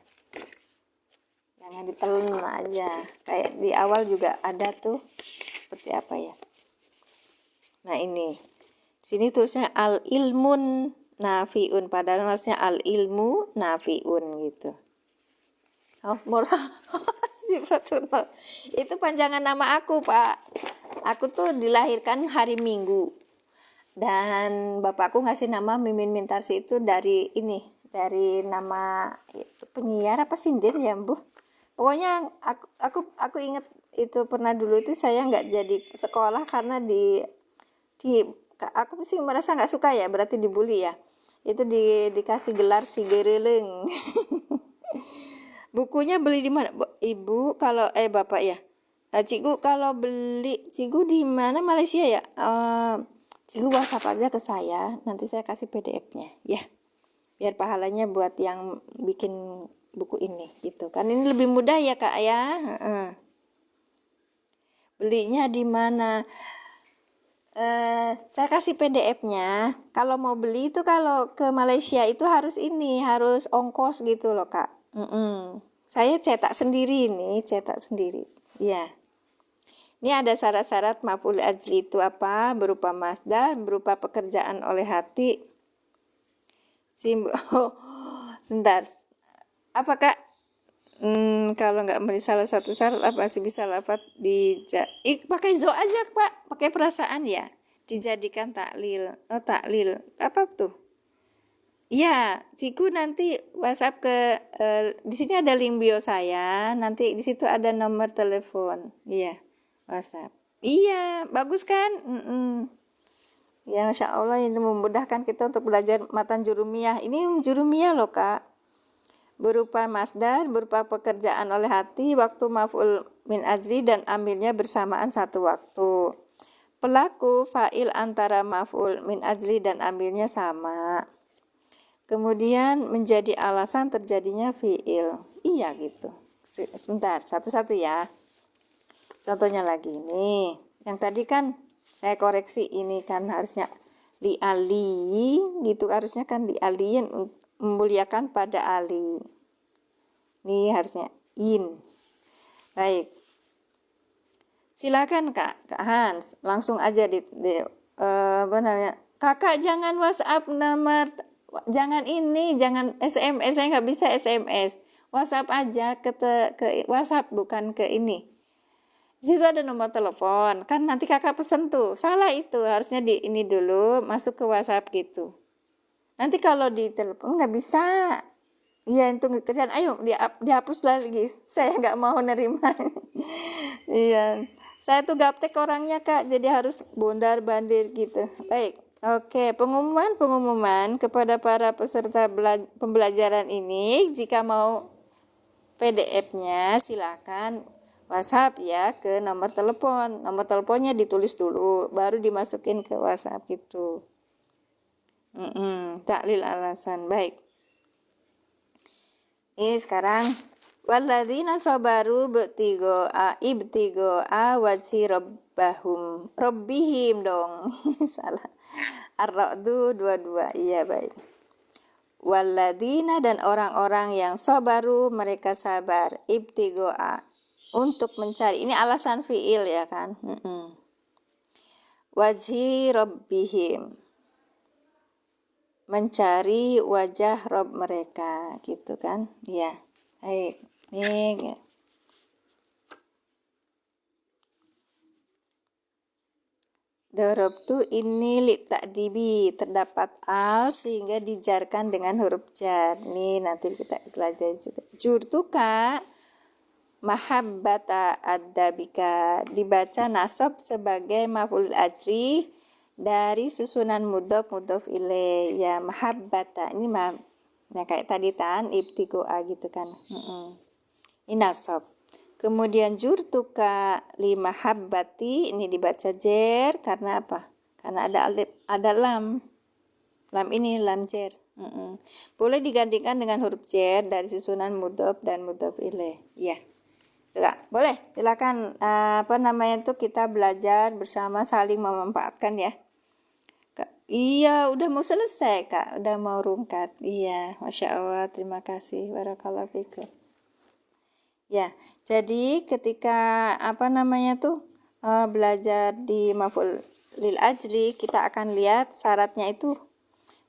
Jangan ditelan aja. Kayak di awal juga ada tuh seperti apa ya. Nah, ini. Sini tulisnya al ilmun nafiun, padahal harusnya al ilmu nafiun gitu. Sifatun nol. Itu panjangan nama aku, Pak. Aku tuh dilahirkan hari Minggu. Dan bapakku ngasih nama Mimin Mintarsi itu dari ini, dari nama itu penyiar apa sindir ya, Bu. Pokoknya aku inget itu pernah dulu itu saya nggak jadi sekolah karena aku sih merasa nggak suka ya, berarti dibully ya. Itu dikasih gelar si gereleng. Bukunya beli di mana, Ibu? Kalau Bapak ya. Cikgu kalau beli Cikgu di mana, Malaysia ya? Cikgu WhatsApp aja ke saya, nanti saya kasih PDF-nya ya. Biar pahalanya buat yang bikin buku ini gitu. Kan ini lebih mudah ya, Kak ya. Belinya di mana? Saya kasih PDF-nya. Kalau mau beli itu kalau ke Malaysia itu harus ongkos gitu loh, Kak. Saya cetak sendiri nih, ya. Ini ada syarat-syarat maf'ul ajli itu apa? Berupa masdar, berupa pekerjaan oleh hati. Sebentar. Apa, Kak? Kalau nggak beri salah satu syarat apa sih bisa lafaz pakai zo aja, Pak. Pakai perasaan ya. Dijadikan taklil. Taklil. Apa tuh? Iya, Ciku nanti WhatsApp di sini ada link bio saya. Nanti di situ ada nomor telepon. Iya. WhatsApp. Iya, bagus kan? Ya, Masya Allah, ini memudahkan kita untuk belajar matan jurumiyah. Ini jurumiyah loh, Kak. Berupa masdar, berupa pekerjaan oleh hati, waktu maf'ul min ajli dan amilnya bersamaan satu waktu. Pelaku fa'il antara maf'ul min ajli dan amilnya sama. Kemudian menjadi alasan terjadinya fi'il. Iya gitu. Sebentar, satu-satu ya. Contohnya lagi nih, yang tadi kan saya koreksi, ini kan harusnya li'ali gitu, harusnya kan li'aliin, memuliakan pada ali. Ini harusnya in. Baik. Silakan Kak Hans, langsung aja Kakak jangan WhatsApp nomor, jangan SMS, saya nggak bisa SMS. WhatsApp aja ke WhatsApp, bukan ke ini. Di situ ada nomor telepon, kan nanti kakak pesen tuh. Salah itu, harusnya di ini dulu, masuk ke WhatsApp gitu. Nanti kalau di telepon nggak bisa. Iya, itu kerjaan. Ayo dihapus lagi. Saya nggak mau nerima. Iya, saya tuh gaptek orangnya, Kak. Jadi harus bondar-bandir gitu. Baik. Oke, pengumuman kepada para peserta pembelajaran ini, jika mau PDF-nya silakan WhatsApp ya ke nomor telepon. Nomor teleponnya ditulis dulu, baru dimasukin ke WhatsApp gitu. Taklil alasan. Baik. Ini sekarang walladzina sabaru ibtigoa wajhi rabbihim dong. Salah. Ar-Ra'du 22. Iya, baik. Walladzina dan orang-orang yang sabaru, mereka sabar, ibtigoa untuk mencari, ini alasan fiil ya kan. Wajhi rabbihim, mencari wajah Rob mereka gitu kan ya. Baik, nih Darabtu ini li ta'dibi, terdapat al sehingga dijarkan dengan huruf jar. Nih nanti kita pelajari juga. Jurtuka mahabbata adabika, dibaca nasab sebagai maf'ul ajli dari susunan mudhof ilaih ya. Mahabbata ini nah kayak tadi kan ibtigoa gitu kan. Ini nasab. Kemudian jurtuka li mahabbati, ini dibaca jer karena apa? Karena ada alif, ada lam. Lam ini lam jer. Boleh digantikan dengan huruf jer dari susunan mudhof dan mudhof ilaih. Ya. Kak, boleh. Silakan kita belajar bersama, saling memanfaatkan ya. Kak, iya, udah mau selesai, Kak. Udah mau rungkat. Iya, Masya Allah. Terima kasih. Barakallahu fikum. Ya, jadi ketika belajar di maf'ul lil ajli, kita akan lihat syaratnya itu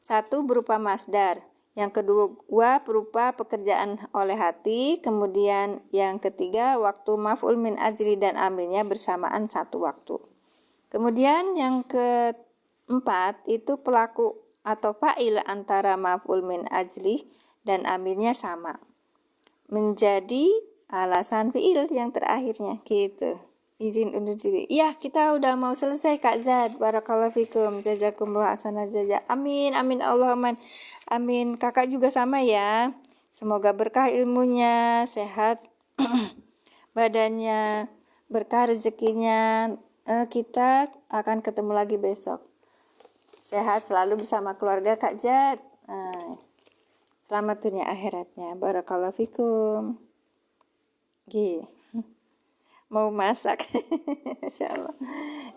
satu berupa masdar. Yang kedua berupa pekerjaan oleh hati. Kemudian yang ketiga waktu maf'ul min ajli dan amilnya bersamaan satu waktu. Kemudian yang keempat itu pelaku atau fa'il antara maf'ul min ajli dan amilnya sama. Menjadi alasan fi'il yang terakhirnya gitu. Izin undur diri. Ya, kita udah mau selesai Kak Zad. Barakallahu fikum. Jazakumullah ahsana jazaa. Amin, amin Allahumma. Amin. Kakak juga sama ya. Semoga berkah ilmunya, sehat badannya, berkah rezekinya. Kita akan ketemu lagi besok. Sehat selalu bersama keluarga Kak Zad. Selamat dunia akhiratnya. Barakallahu fikum. Mau masak. Insyaallah.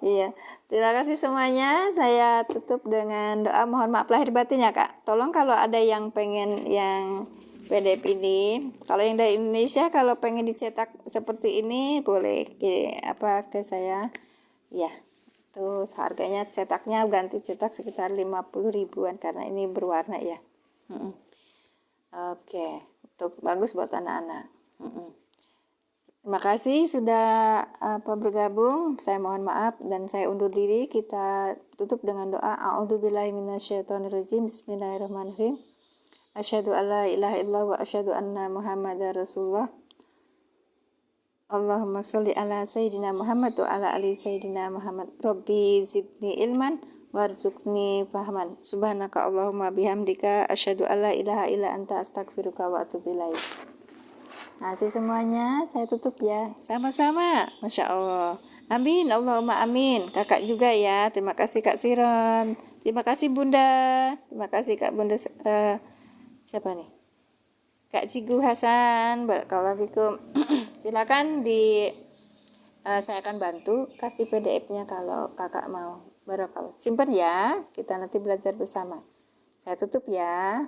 Iya. Terima kasih semuanya. Saya tutup dengan doa mohon maaf lahir batin ya Kak. Tolong kalau ada yang pengen yang PDF ini, kalau yang dari Indonesia kalau pengen dicetak seperti ini boleh ke saya. Ya. Terus harganya cetaknya ganti cetak sekitar 50 ribuan karena ini berwarna ya. Oke, untuk bagus buat anak-anak. Terima kasih sudah bergabung. Saya mohon maaf dan saya undur diri. Kita tutup dengan doa. A'udzubillahi minasyaitonirrajim. Bismillahirrahmanirrahim. Asyhadu alla ilaha illallah wa asyhadu anna Muhammadar Rasulullah. Allahumma sholli ala sayyidina Muhammad wa ala ali sayyidina Muhammad. Rabbi zidni ilman warzuqni fahman. Subhanaka Allahumma bihamdika asyhadu alla ilaha illa anta astaghfiruka wa atubu ilaik. Kasih semuanya, saya tutup ya. Sama-sama. Masya Allah. Amin, Allahumma amin. Kakak juga ya. Terima kasih Kak Siron. Terima kasih Bunda. Terima kasih Kak Bunda. Siapa nih? Kak Cigu Hasan. Barakallahu fikum. Silakan saya akan bantu kasih PDF-nya kalau kakak mau. Barakallahu. Simpan ya. Kita nanti belajar bersama. Saya tutup ya.